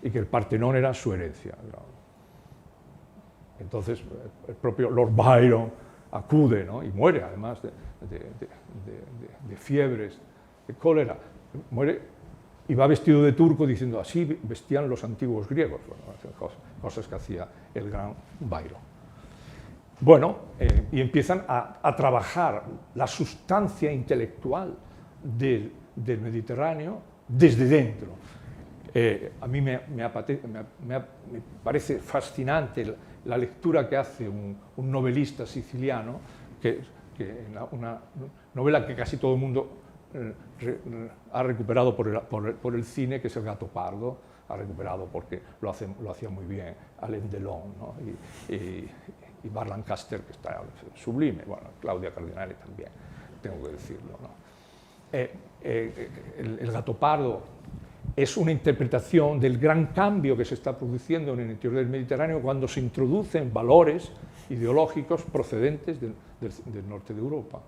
Y que el Partenón era su herencia. Entonces, el propio Lord Byron acude, ¿no? Y muere, además de fiebres, de cólera. Muere y va vestido de turco diciendo, así vestían los antiguos griegos. Bueno, cosas que hacía el gran Byron. Bueno, y empiezan a trabajar la sustancia intelectual del Mediterráneo desde dentro. A mí me parece fascinante la lectura que hace un novelista siciliano, que en una novela que casi todo el mundo ha recuperado por el cine, que es El gato pardo, ha recuperado porque lo hacía muy bien Alain Delon, ¿no? y Bar Lancaster, que está sublime, bueno, Claudia Cardinale también, tengo que decirlo, ¿no? El gato pardo es una interpretación del gran cambio que se está produciendo en el interior del Mediterráneo cuando se introducen valores ideológicos procedentes del norte de Europa.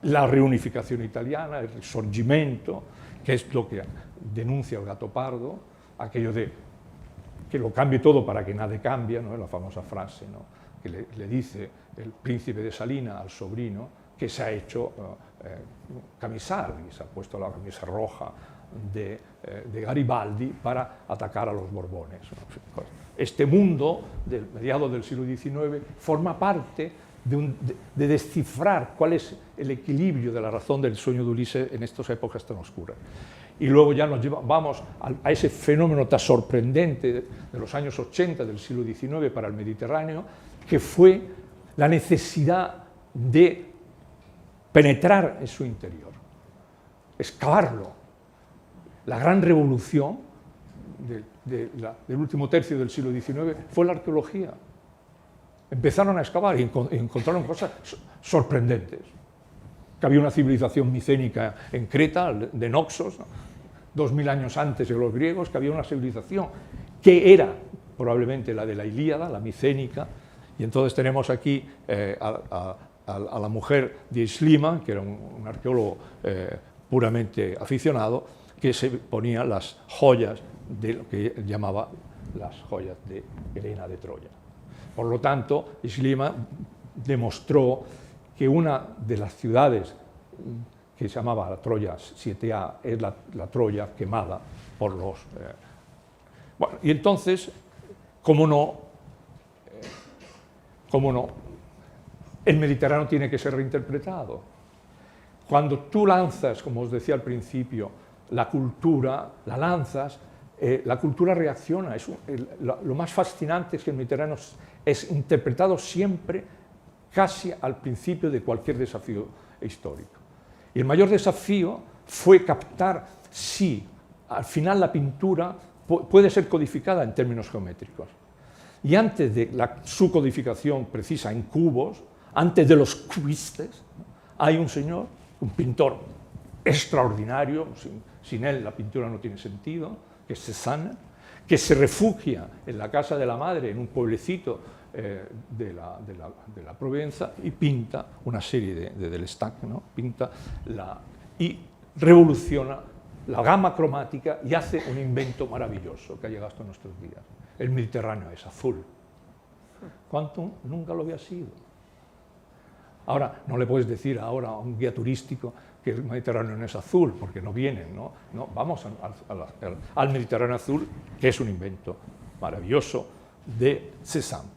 La reunificación italiana, el Risorgimento, que es lo que denuncia el gato pardo, aquello de que lo cambie todo para que nada cambie, ¿no? La famosa frase, ¿no? Que le dice el príncipe de Salina al sobrino, que se ha hecho camisar, y se ha puesto la camisa roja de Garibaldi para atacar a los Borbones. Este mundo, del mediados del siglo XIX, forma parte de descifrar cuál es el equilibrio de la razón del sueño de Ulises en estas épocas tan oscuras. Y luego ya vamos a ese fenómeno tan sorprendente de los años 80 del siglo XIX para el Mediterráneo, que fue la necesidad de penetrar en su interior, excavarlo. La gran revolución del último tercio del siglo XIX fue la arqueología. Empezaron a excavar y encontraron cosas sorprendentes. Que había una civilización micénica en Creta, de Noxos, ¿no? 2000 años antes de los griegos, que había una civilización que era probablemente la de la Ilíada, la micénica, y entonces tenemos aquí a la mujer de Islima, que era un arqueólogo puramente aficionado, que se ponía las joyas de lo que él llamaba las joyas de Helena de Troya. Por lo tanto, Islima demostró que una de las ciudades que se llamaba la Troya 7A es la Troya quemada por los... Bueno, y entonces, ¿cómo no? El Mediterráneo tiene que ser reinterpretado. Cuando tú lanzas, como os decía al principio, la cultura, la lanzas, la cultura reacciona. Lo más fascinante es que el Mediterráneo es interpretado siempre casi al principio de cualquier desafío histórico. Y el mayor desafío fue captar si al final la pintura puede ser codificada en términos geométricos. Y antes de su codificación precisa en cubos, antes de los cubistes, hay un señor, un pintor extraordinario, sin él la pintura no tiene sentido, que es Cézanne, que se refugia en la casa de la madre, en un pueblecito de la Provenza, y pinta una serie de Delestac, ¿no? Pinta y revoluciona la gama cromática y hace un invento maravilloso que ha llegado hasta nuestros días. El Mediterráneo es azul. Quantum nunca lo había sido. Ahora, no le puedes decir ahora a un guía turístico que el Mediterráneo no es azul, porque no vienen, ¿no? No, vamos al Mediterráneo azul, que es un invento maravilloso de Cézanne.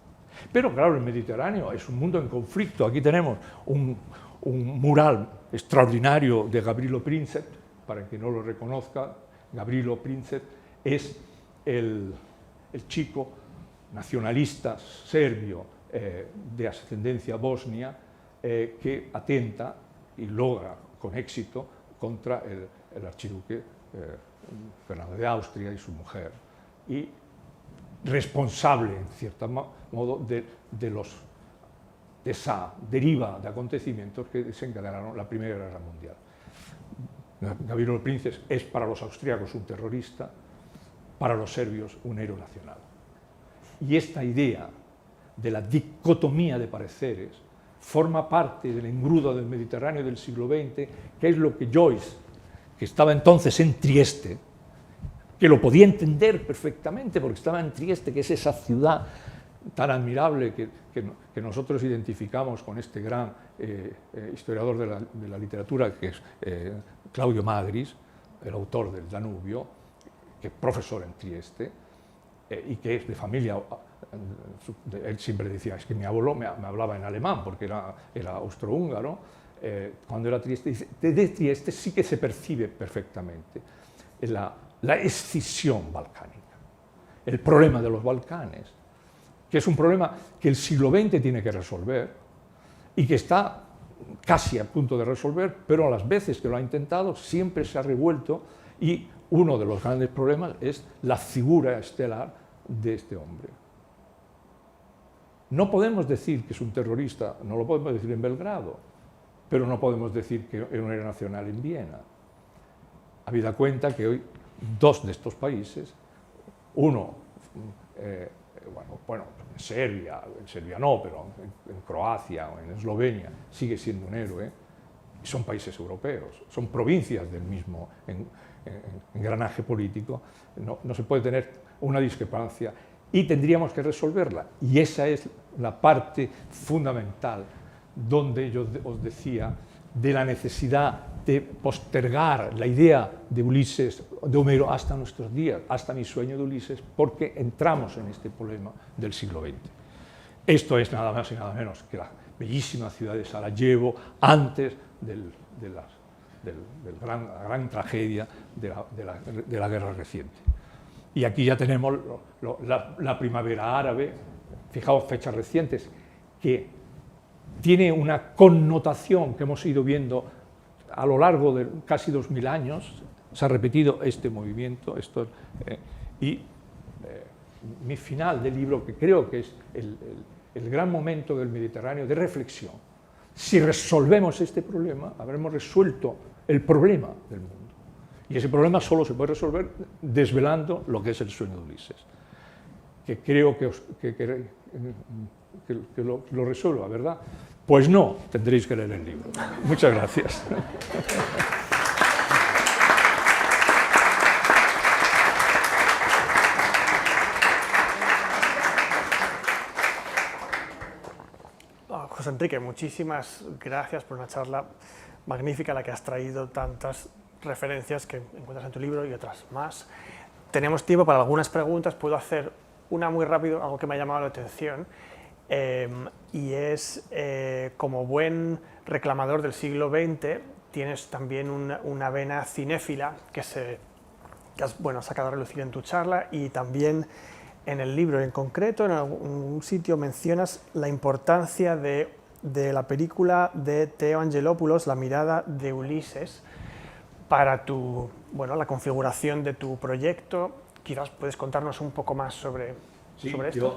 Pero claro, el Mediterráneo es un mundo en conflicto. Aquí tenemos un mural extraordinario de Gavrilo Princip. Para quien no lo reconozca, Gavrilo Princip es el chico nacionalista serbio de ascendencia bosnia que atenta y logra con éxito contra el archiduque Fernando de Austria y su mujer, y responsable, en cierto modo, de esa deriva de acontecimientos que desencadenaron la Primera Guerra Mundial. Gavrilo Princip es para los austríacos un terrorista, para los serbios un héroe nacional. Y esta idea de la dicotomía de pareceres forma parte del engrudo del Mediterráneo del siglo XX, que es lo que Joyce, que estaba entonces en Trieste, que lo podía entender perfectamente porque estaba en Trieste, que es esa ciudad tan admirable que nosotros identificamos con este gran historiador de la literatura, que es Claudio Magris, el autor del Danubio, que es profesor en Trieste, y que es de familia. Él siempre decía, es que mi abuelo me hablaba en alemán, porque era austrohúngaro. Cuando era Trieste, dice, de Trieste sí que se percibe perfectamente la escisión balcánica, el problema de los Balcanes, que es un problema que el siglo XX tiene que resolver y que está casi a punto de resolver, pero a las veces que lo ha intentado siempre se ha revuelto, y uno de los grandes problemas es la figura estelar de este hombre. No podemos decir que es un terrorista, no lo podemos decir en Belgrado, pero no podemos decir que es un héroe nacional en Viena. Habida cuenta que hoy dos de estos países, uno, en Serbia no, pero en Croacia o en Eslovenia sigue siendo un héroe, y son países europeos, son provincias del mismo engranaje político. No se puede tener una discrepancia y tendríamos que resolverla, y esa es la parte fundamental donde yo os decía de la necesidad de postergar la idea de Ulises, de Homero, hasta nuestros días, hasta mi sueño de Ulises, porque entramos en este problema del siglo XX. Esto es nada más y nada menos que la bellísima ciudad de Sarajevo, antes de la gran tragedia de la guerra reciente. Y aquí ya tenemos la primavera árabe, fijaos, fechas recientes, que tiene una connotación que hemos ido viendo a lo largo de casi 2000 años, se ha repetido este movimiento, mi final del libro, que creo que es el gran momento del Mediterráneo de reflexión. Si resolvemos este problema, habremos resuelto el problema del mundo. Y ese problema solo se puede resolver desvelando lo que es el sueño de Ulises, que creo que lo resuelva, ¿verdad? Pues no, tendréis que leer el libro. Muchas gracias. José Enrique, muchísimas gracias por una charla magnífica, la que has traído tantas referencias que encuentras en tu libro y otras más. Tenemos tiempo para algunas preguntas, puedo hacer una muy rápido, algo que me ha llamado la atención, y es, como buen reclamador del siglo XX, tienes también una vena cinéfila que has sacado a relucir en tu charla, y también en el libro en concreto, en algún sitio mencionas la importancia de la película de Theo Angelopoulos, La mirada de Ulises, para la configuración de tu proyecto. Quizás puedes contarnos un poco más sobre esto. Yo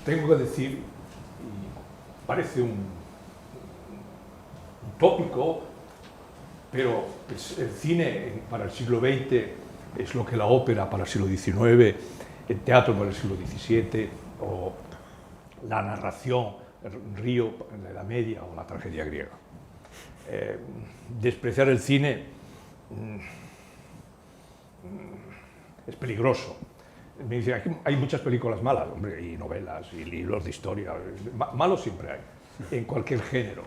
tengo que decir, parece un tópico, pero el cine para el siglo XX es lo que la ópera para el siglo XIX, el teatro para el siglo XVII, o la narración, el río en la Edad Media o la tragedia griega. Despreciar el cine es peligroso. Me dicen, aquí hay muchas películas malas, hombre, y novelas, y libros de historia, malos siempre hay, en cualquier género.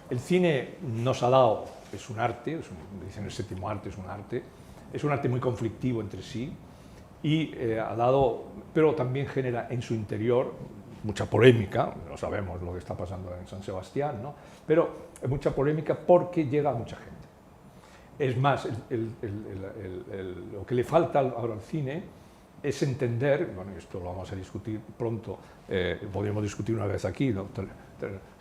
El cine nos ha dado, es un arte, dicen el séptimo arte, es un arte muy conflictivo entre sí, y ha dado, pero también genera en su interior mucha polémica, no sabemos lo que está pasando en San Sebastián, ¿no? Pero mucha polémica porque llega a mucha gente. Es más, lo que le falta ahora al cine es entender, bueno, esto lo vamos a discutir pronto, podríamos discutir una vez aquí, ¿no?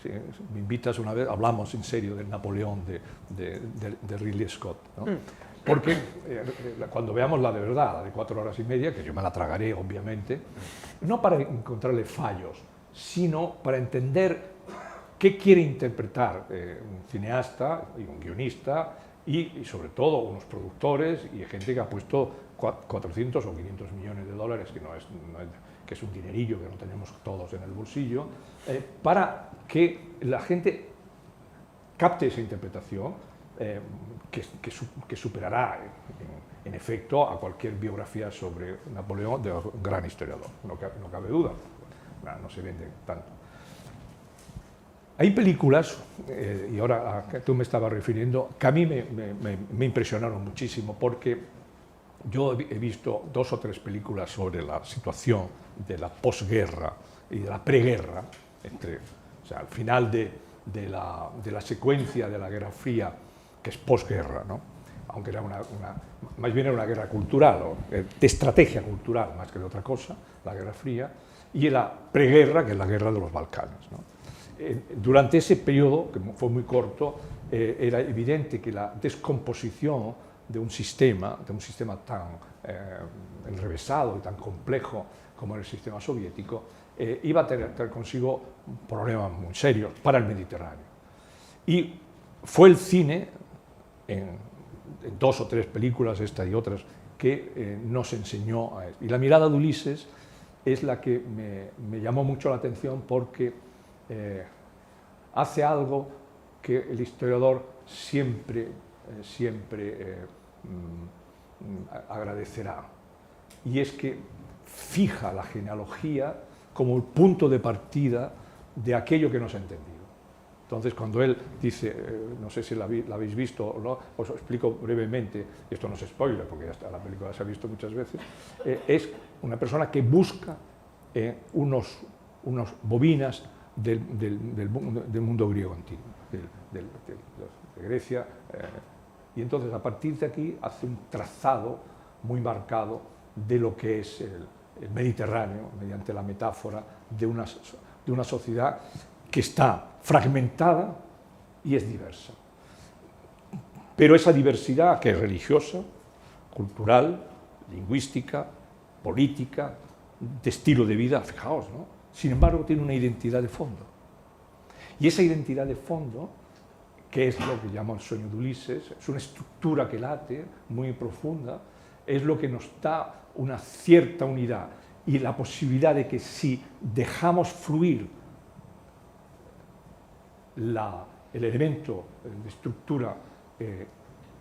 Si me invitas una vez, hablamos en serio del Napoleón de Ridley Scott, ¿no? Porque cuando veamos la de verdad, la de 4 horas y media, que yo me la tragaré obviamente, no para encontrarle fallos, sino para entender qué quiere interpretar un cineasta y un guionista y sobre todo unos productores y gente que ha puesto 400 o 500 millones de dólares, que es un dinerillo que no tenemos todos en el bolsillo, para que la gente capte esa interpretación que superará en efecto a cualquier biografía sobre Napoleón de un gran historiador, no cabe duda, no se vende tanto. Hay películas, y ahora a que tú me estabas refiriendo, que a mí me impresionaron muchísimo porque yo he visto 2 o 3 películas sobre la situación de la posguerra y de la preguerra, o sea, al final de la secuencia de la Guerra Fría, que es posguerra, ¿no? Aunque era más bien era una guerra cultural, de estrategia cultural más que de otra cosa, la Guerra Fría, y la preguerra, que es la guerra de los Balcanes, ¿no? Durante ese periodo, que fue muy corto, era evidente que la descomposición de un sistema tan enrevesado y tan complejo como el sistema soviético, iba a tener consigo problemas muy serios para el Mediterráneo. Y fue el cine, en 2 o 3 películas, esta y otras, que nos enseñó a esto. Y la mirada de Ulises es la que me llamó mucho la atención porque hace algo que el historiador siempre agradecerá, y es que fija la genealogía como el punto de partida de aquello que nos ha entendido. Entonces, cuando él dice, no sé si la habéis visto o no, os explico brevemente, y esto no es spoiler porque ya está, la película se ha visto muchas veces, es una persona que busca unos bobinas del mundo griego antiguo, de Grecia, y entonces a partir de aquí hace un trazado muy marcado de lo que es el Mediterráneo, mediante la metáfora de una sociedad que está fragmentada y es diversa. Pero esa diversidad, que es religiosa, cultural, lingüística, política, de estilo de vida, fijaos, ¿no? Sin embargo, tiene una identidad de fondo. Y esa identidad de fondo, que es lo que llama el sueño de Ulises, es una estructura que late, muy profunda, es lo que nos da una cierta unidad y la posibilidad de que si dejamos fluir el elemento de estructura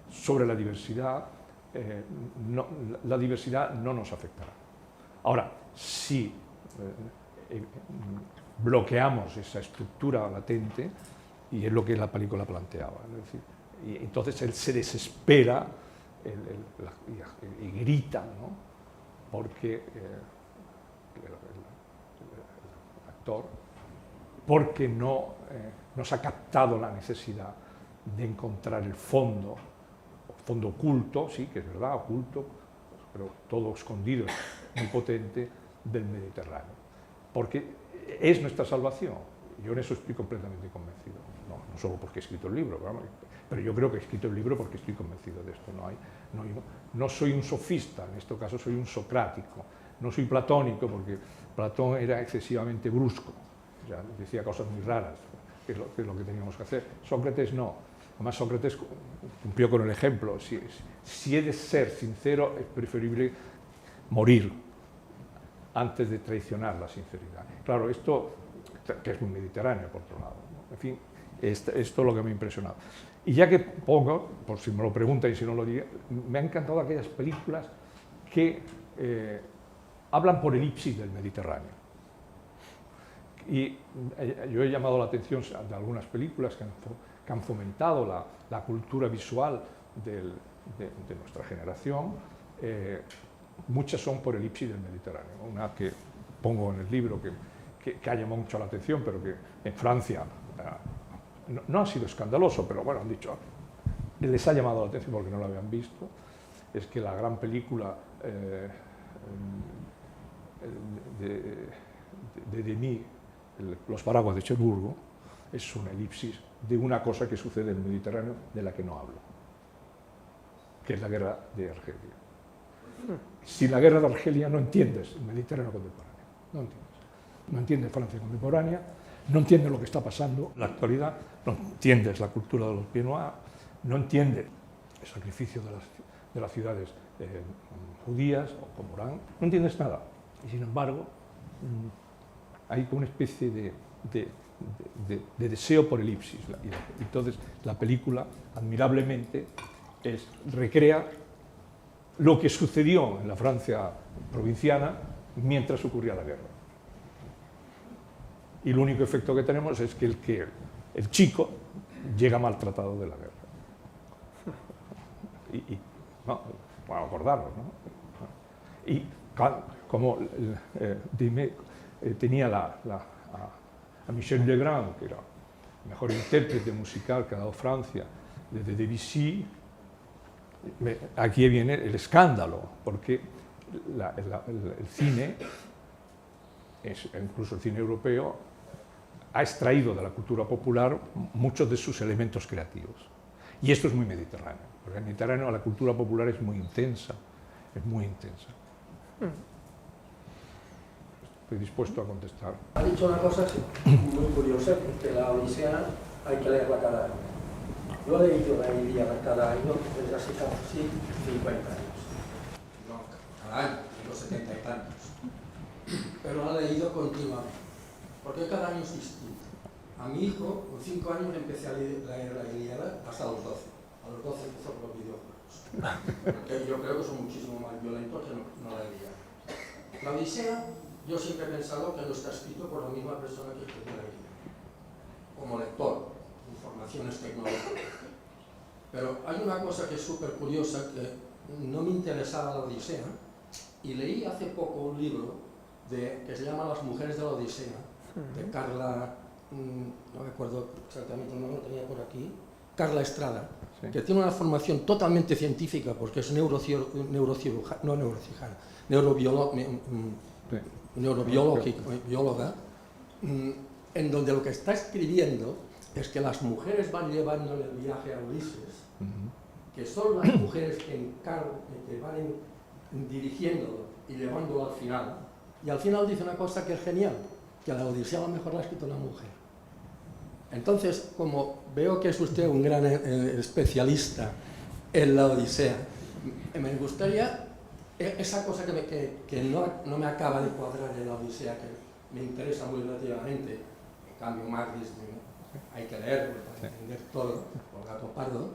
sobre la diversidad no nos afectará. Ahora, si bloqueamos esa estructura latente, y es lo que la película planteaba, es decir, y entonces él se desespera y grita, ¿no? Porque el actor, porque no se ha captado la necesidad de encontrar el fondo oculto, sí, que es verdad, oculto, pero todo escondido, muy potente, del Mediterráneo. Porque es nuestra salvación. Yo en eso estoy completamente convencido. No solo porque he escrito el libro, pero yo creo que he escrito el libro porque estoy convencido de esto. No soy un sofista, en este caso soy un socrático. No soy platónico porque Platón era excesivamente brusco, o sea, decía cosas muy raras, que es lo que teníamos que hacer. Sócrates no. Además, Sócrates cumplió con el ejemplo. Si he de ser sincero, es preferible morir antes de traicionar la sinceridad. Claro, esto que es muy mediterráneo, por otro lado, ¿no? En fin, esto es lo que me ha impresionado. Y ya que pongo, por si me lo preguntan y si no lo digo, me han encantado aquellas películas que hablan por elipsis del Mediterráneo. Y yo he llamado la atención de algunas películas que han fomentado la cultura visual de nuestra generación. Muchas son por elipsis del Mediterráneo. Una que pongo en el libro que ha llamado mucho la atención, pero que en Francia no ha sido escandaloso, pero bueno, han dicho, les ha llamado la atención porque no lo habían visto, es que la gran película de Denis, Los paraguas de Cherburgo, es una elipsis de una cosa que sucede en el Mediterráneo de la que no hablo, que es la guerra de Argelia. Sin la guerra de Argelia no entiendes el Mediterráneo contemporáneo, no entiendes. No entiendes Francia contemporánea, no entiendes lo que está pasando en la actualidad, no entiendes la cultura de los Pieds Noirs, no entiendes el sacrificio de las ciudades judías o como Orán, no entiendes nada. Y sin embargo, hay una especie de deseo por elipsis. Entonces, la película, admirablemente, recrea lo que sucedió en la Francia provinciana mientras ocurría la guerra. Y el único efecto que tenemos es que el chico llega maltratado de la guerra. No, bueno, acordaros, ¿no? Y como tenía a Michel Legrand, que era el mejor intérprete musical que ha dado Francia desde Debussy, aquí viene el escándalo, porque el cine, incluso el cine europeo, ha extraído de la cultura popular muchos de sus elementos creativos. Y esto es muy mediterráneo, porque en el Mediterráneo la cultura popular es muy intensa, es muy intensa. Estoy dispuesto a contestar. Ha dicho una cosa muy curiosa, que la Odisea hay que leerla cada año. Yo he leído la Ilíada cada año desde hace casi 50 años. No, cada año, los 70 y tantos. Pero la he leído continuamente, porque cada año es distinto. A mi hijo, con 5 años, empecé a leer la Ilíada hasta los 12. A los 12 empezó con los videojuegos. Porque yo creo que son muchísimo más violentos que no la Ilíada. La Odisea, yo siempre he pensado que no está escrito por la misma persona que escribió la Ilíada. Como lector, informaciones tecnológicas. Pero hay una cosa que es súper curiosa, que no me interesaba la Odisea, y leí hace poco un libro que se llama Las mujeres de la Odisea, de Carla, no me acuerdo exactamente, no lo tenía por aquí, Carla Estrada, sí, que tiene una formación totalmente científica, porque es neurobióloga, en donde lo que está escribiendo es que las mujeres van llevando en el viaje a Ulises, que son las mujeres que van dirigiéndolo y llevándolo al final. Y al final dice una cosa que es genial, que la Odisea a lo mejor la ha escrito una mujer. Entonces, como veo que es usted un gran especialista en la Odisea, me gustaría esa cosa que no me acaba de cuadrar en la Odisea, que me interesa muy relativamente. En cambio, Marx dice, hay que leerlo para entender todo, por Gato Pardo.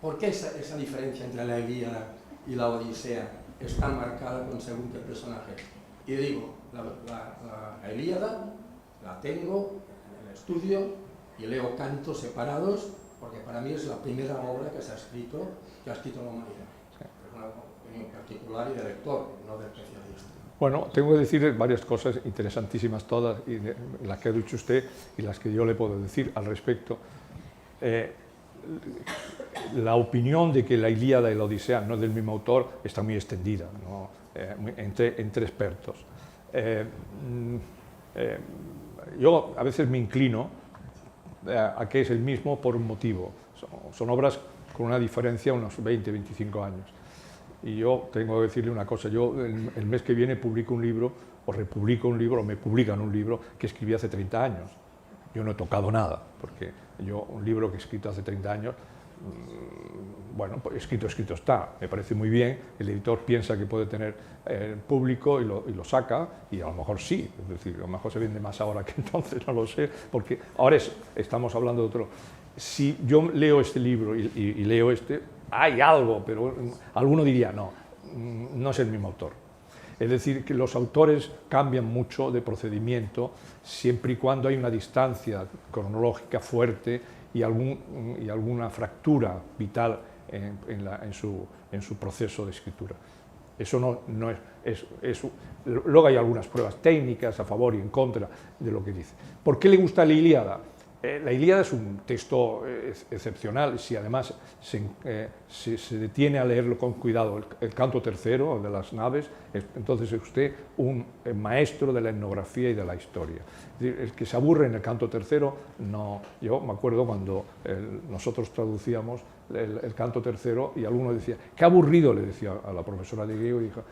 ¿Por qué esa diferencia entre la Ilíada y la Odisea es tan marcada con según qué personaje? Y digo, la Ilíada la tengo en el estudio y leo cantos separados, porque para mí es la primera obra que se ha escrito la humanidad. Es una opinión particular y de lector, no de especialista. Bueno, tengo que decir varias cosas interesantísimas todas, y las que ha dicho usted y las que yo le puedo decir al respecto. La opinión de que la Ilíada y la Odisea no es del mismo autor está muy extendida, ¿no? entre expertos. Yo a veces me inclino a que es el mismo por un motivo. Son obras con una diferencia de unos 20-25 años. Y yo tengo que decirle una cosa, yo el mes que viene publico un libro, o republico un libro, o me publican un libro que escribí hace 30 años. yo no he tocado nada, porque yo un libro que he escrito hace 30 años, bueno, pues escrito está, me parece muy bien, el editor piensa que puede tener público y lo saca, y a lo mejor sí, es decir, a lo mejor se vende más ahora que entonces, no lo sé, porque ahora estamos hablando de otro. Si yo leo este libro y leo este, hay algo, pero alguno diría, no es el mismo autor. Es decir, que los autores cambian mucho de procedimiento siempre y cuando hay una distancia cronológica fuerte y alguna fractura vital en su proceso de escritura. Eso no es. Luego hay algunas pruebas técnicas a favor y en contra de lo que dice. ¿Por qué le gusta la Ilíada? La Ilíada es un texto excepcional, si además se detiene a leerlo con cuidado, el canto tercero de las naves, entonces es usted un maestro de la etnografía y de la historia. El que se aburre en el canto tercero, no. Yo me acuerdo cuando nosotros traducíamos el canto tercero y alguno decía, qué aburrido, le decía a la profesora de griego, y dijo,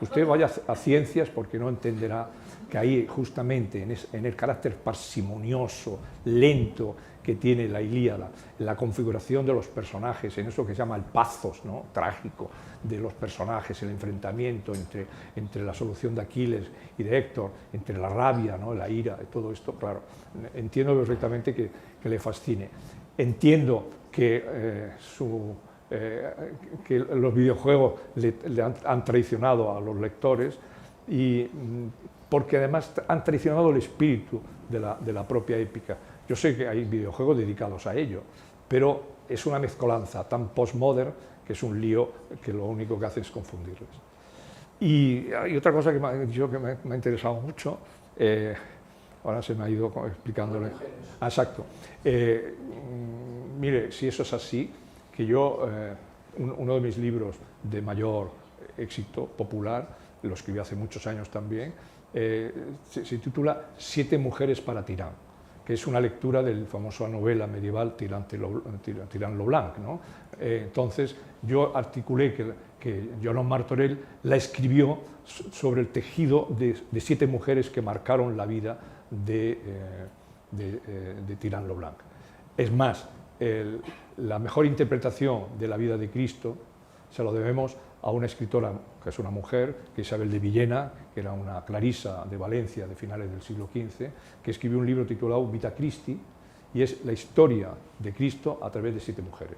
usted vaya a ciencias porque no entenderá que ahí justamente en el carácter parsimonioso, lento que tiene la Ilíada, en la configuración de los personajes, en eso que se llama el pathos, ¿no?, trágico de los personajes, el enfrentamiento entre la solución de Aquiles y de Héctor, entre la rabia, ¿no?, la ira, todo esto, claro, entiendo perfectamente que le fascine. Entiendo que los videojuegos le han traicionado a los lectores, y porque además han traicionado el espíritu de la propia épica. Yo sé que hay videojuegos dedicados a ello, pero es una mezcolanza tan postmodern que es un lío que lo único que hace es confundirles. Y hay otra cosa que me ha dicho que me ha interesado mucho, ahora se me ha ido explicándole. Exacto. Mire, si eso es así, que yo, uno de mis libros de mayor éxito popular, lo escribí hace muchos años también, se titula 7 mujeres para Tirán, que es una lectura de la famosa novela medieval Tirán lo Blanc, ¿no? Entonces yo articulé que Joan Martorell la escribió sobre el tejido de 7 mujeres que marcaron la vida de Tirán lo Blanc. Es más, la mejor interpretación de la vida de Cristo se lo debemos a una escritora, que es una mujer, que es Isabel de Villena, que era una clarisa de Valencia de finales del siglo XV, que escribió un libro titulado Vita Christi, y es la historia de Cristo a través de 7 mujeres.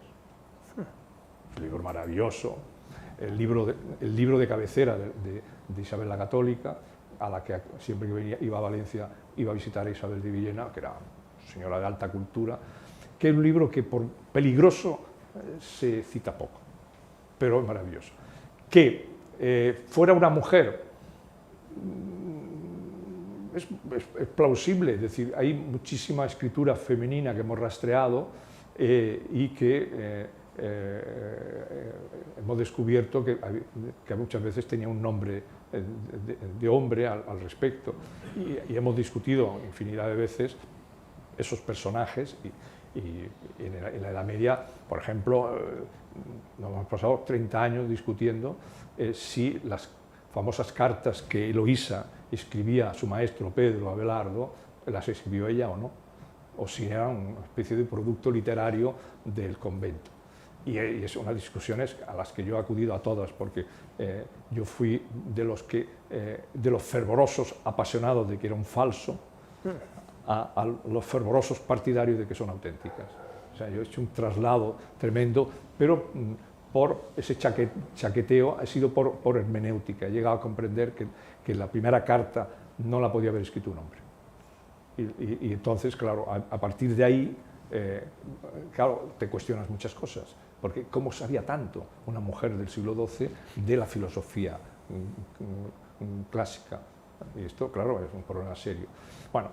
Un libro maravilloso, el libro de cabecera de Isabel la Católica, a la que siempre que iba a Valencia iba a visitar a Isabel de Villena, que era señora de alta cultura, que es un libro que por peligroso se cita poco, pero es maravilloso. Que fuera una mujer es plausible, es decir, hay muchísima escritura femenina que hemos rastreado y que hemos descubierto que muchas veces tenía un nombre de hombre al respecto, y hemos discutido infinidad de veces esos personajes, y en la Edad Media, por ejemplo, nos hemos pasado 30 años discutiendo si las famosas cartas que Eloísa escribía a su maestro Pedro Abelardo, las escribió ella o no, o si era una especie de producto literario del convento. Y es unas discusiones a las que yo he acudido a todas, porque yo fui de los fervorosos apasionados de que era un falso, a los fervorosos partidarios de que son auténticas. O sea, yo he hecho un traslado tremendo, pero por ese chaqueteo ha sido por hermenéutica. He llegado a comprender que la primera carta no la podía haber escrito un hombre. Y entonces, claro, a partir de ahí, claro, te cuestionas muchas cosas, porque ¿cómo sabía tanto una mujer del siglo XII de la filosofía clásica? Y esto, claro, es un problema serio. Bueno,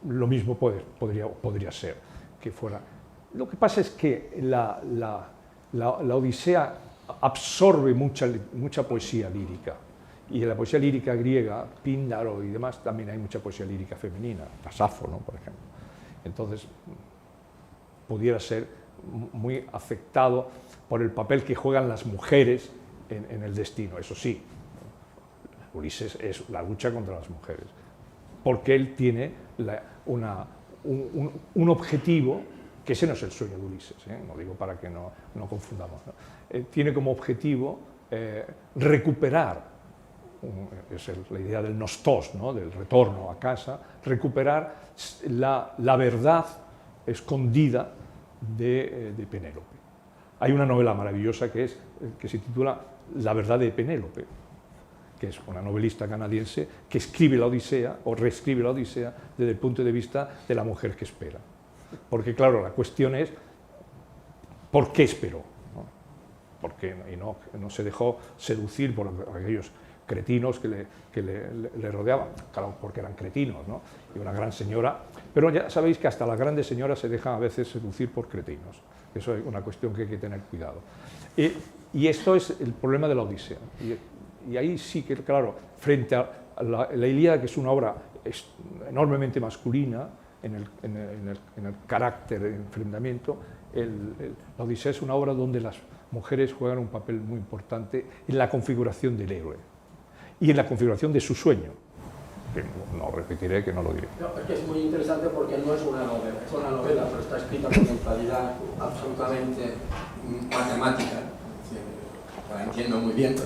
lo mismo podría ser que fuera. Lo que pasa es que la Odisea absorbe mucha poesía lírica, y en la poesía lírica griega, Píndaro y demás, también hay mucha poesía lírica femenina, Safo, ¿no?, por ejemplo. Entonces, pudiera ser muy afectado por el papel que juegan las mujeres en el destino. Eso sí, Ulises es la lucha contra las mujeres, porque él tiene un objetivo, que ese no es el sueño de Ulises, no digo para que no confundamos, ¿no? Tiene como objetivo recuperar, es la idea del nostos, ¿no? Del retorno a casa, recuperar la verdad escondida de Penélope. Hay una novela maravillosa que se titula La verdad de Penélope, que es una novelista canadiense que escribe la Odisea, o reescribe la Odisea, desde el punto de vista de la mujer que espera. Porque, claro, la cuestión es, ¿por qué esperó? ¿No? ¿Por qué? Y no se dejó seducir por aquellos cretinos que le rodeaban. Claro, porque eran cretinos, ¿no? Y una gran señora. Pero ya sabéis que hasta las grandes señoras se dejan a veces seducir por cretinos. Eso es una cuestión que hay que tener cuidado. Y esto es el problema de la Odisea. Y ahí sí que, claro, frente a la Ilíada, que es una obra enormemente masculina en el carácter de enfrentamiento, la Odisea es una obra donde las mujeres juegan un papel muy importante en la configuración del héroe y en la configuración de su sueño, que no repetiré, que no lo diré. No, es que es muy interesante porque no es una novela, es una novela, pero está escrita con mentalidad absolutamente matemática, la entiendo muy bien,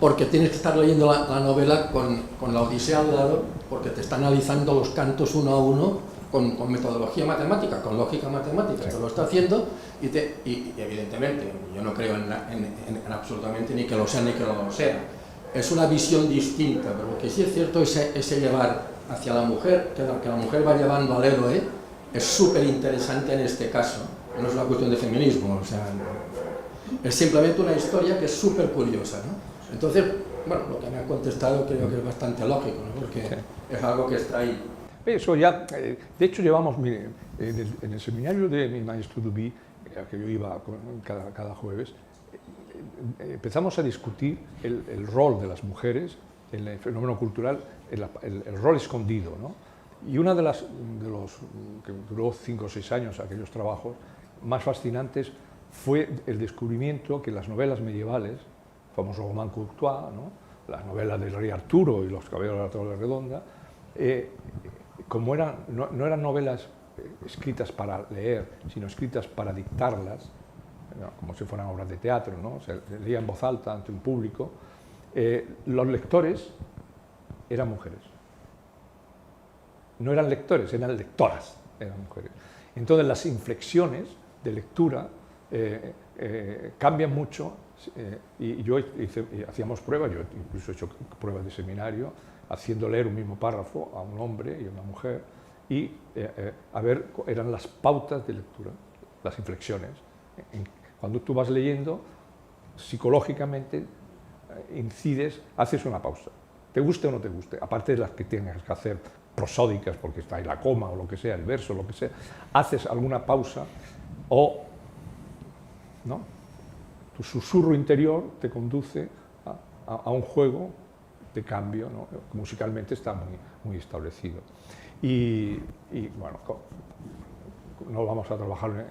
porque tienes que estar leyendo la novela con la Odisea al lado, porque te está analizando los cantos uno a uno con metodología matemática, con lógica matemática, sí. Te lo está haciendo y evidentemente yo no creo en absolutamente ni que lo sea ni que no lo sea. Es una visión distinta, pero lo que sí es cierto es ese llevar hacia la mujer, que la mujer va llevando al héroe, es súper interesante en este caso. No es una cuestión de feminismo, o sea, es simplemente una historia que es súper curiosa, ¿no? Entonces, bueno, lo que me han contestado creo que es bastante lógico, ¿no? Porque sí. Es algo que está ahí. Eso ya, de hecho llevamos, mire, en el seminario de mi maestro Duby, que yo iba cada jueves, empezamos a discutir el rol de las mujeres en el fenómeno cultural, el rol escondido, ¿no? Y uno de los que duró 5 o 6 años, aquellos trabajos más fascinantes, fue el descubrimiento que las novelas medievales, el famoso Roman Courtois, ¿no? Las novelas del rey Arturo y los caballeros de la Torre Redonda, como no eran novelas escritas para leer, sino escritas para dictarlas, como si fueran obras de teatro, ¿no? Se leía en voz alta ante un público, los lectores eran mujeres. No eran lectores, eran lectoras, eran mujeres. Entonces las inflexiones de lectura cambian mucho, y yo hacíamos pruebas, yo incluso he hecho pruebas de seminario, haciendo leer un mismo párrafo a un hombre y a una mujer, y a ver, eran las pautas de lectura, las inflexiones. Cuando tú vas leyendo, psicológicamente incides, haces una pausa, te guste o no te guste, aparte de las que tienes que hacer prosódicas, porque está ahí la coma o lo que sea, el verso, lo que sea, haces alguna pausa o, ¿no? Tu susurro interior te conduce a un juego de cambio, ¿no? Musicalmente está muy establecido. Y bueno, no vamos a trabajar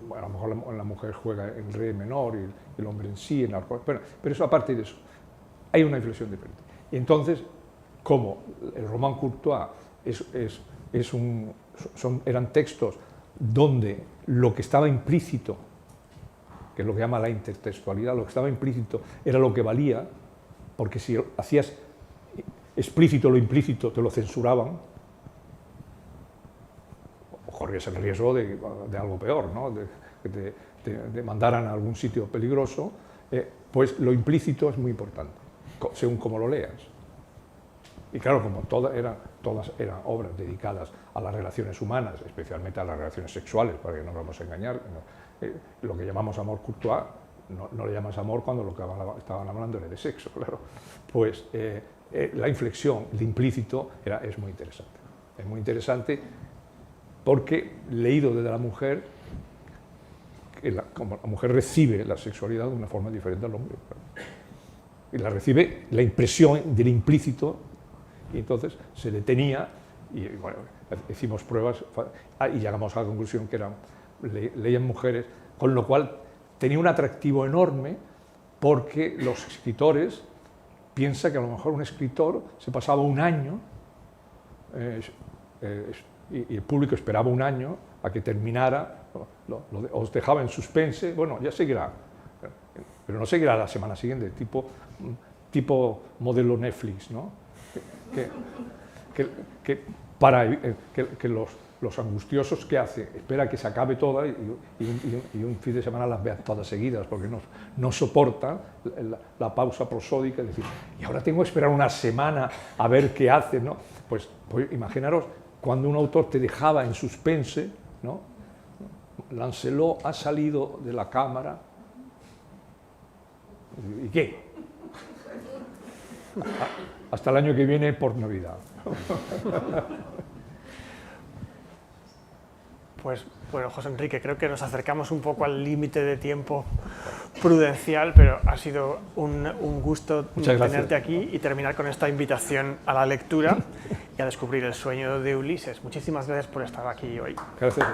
bueno, a lo mejor la mujer juega en re menor y el hombre en sí, pero eso aparte de eso, hay una inflexión diferente. Y entonces, como el Roman Courtois eran textos donde lo que estaba implícito, que es lo que llama la intertextualidad, lo que estaba implícito era lo que valía, porque si hacías explícito lo implícito te lo censuraban, o corrías el riesgo de algo peor, ¿no? Que te mandaran a algún sitio peligroso, pues lo implícito es muy importante, según cómo lo leas. Y claro, como todas eran obras dedicadas a las relaciones humanas, especialmente a las relaciones sexuales, para que no nos vamos a engañar, lo que llamamos amor courtois, no le llamas amor cuando lo que estaban hablando era de sexo, claro. Pues la inflexión, el implícito, es muy interesante. Es muy interesante porque, leído desde la mujer, como la mujer recibe la sexualidad de una forma diferente al hombre. Y la recibe la impresión del implícito, y entonces se detenía, y bueno, hicimos pruebas, y llegamos a la conclusión que leían mujeres, con lo cual tenía un atractivo enorme, porque los escritores piensan que a lo mejor un escritor se pasaba un año y el público esperaba un año a que terminara, os dejaba en suspense, bueno, ya seguirá, pero no seguirá la semana siguiente, tipo modelo Netflix, ¿no? Que los angustiosos que hace, espera que se acabe toda y un fin de semana las vea todas seguidas, porque no soportan la pausa prosódica, es decir, y ahora tengo que esperar una semana a ver qué hace, ¿no? Pues imaginaros, cuando un autor te dejaba en suspense, ¿no? Lancelot ha salido de la cámara, ¿y qué? Hasta el año que viene por Navidad. Pues bueno, José Enrique, creo que nos acercamos un poco al límite de tiempo prudencial, pero ha sido un gusto tenerte aquí y terminar con esta invitación a la lectura y a descubrir el sueño de Ulises. Muchísimas gracias por estar aquí hoy. Gracias.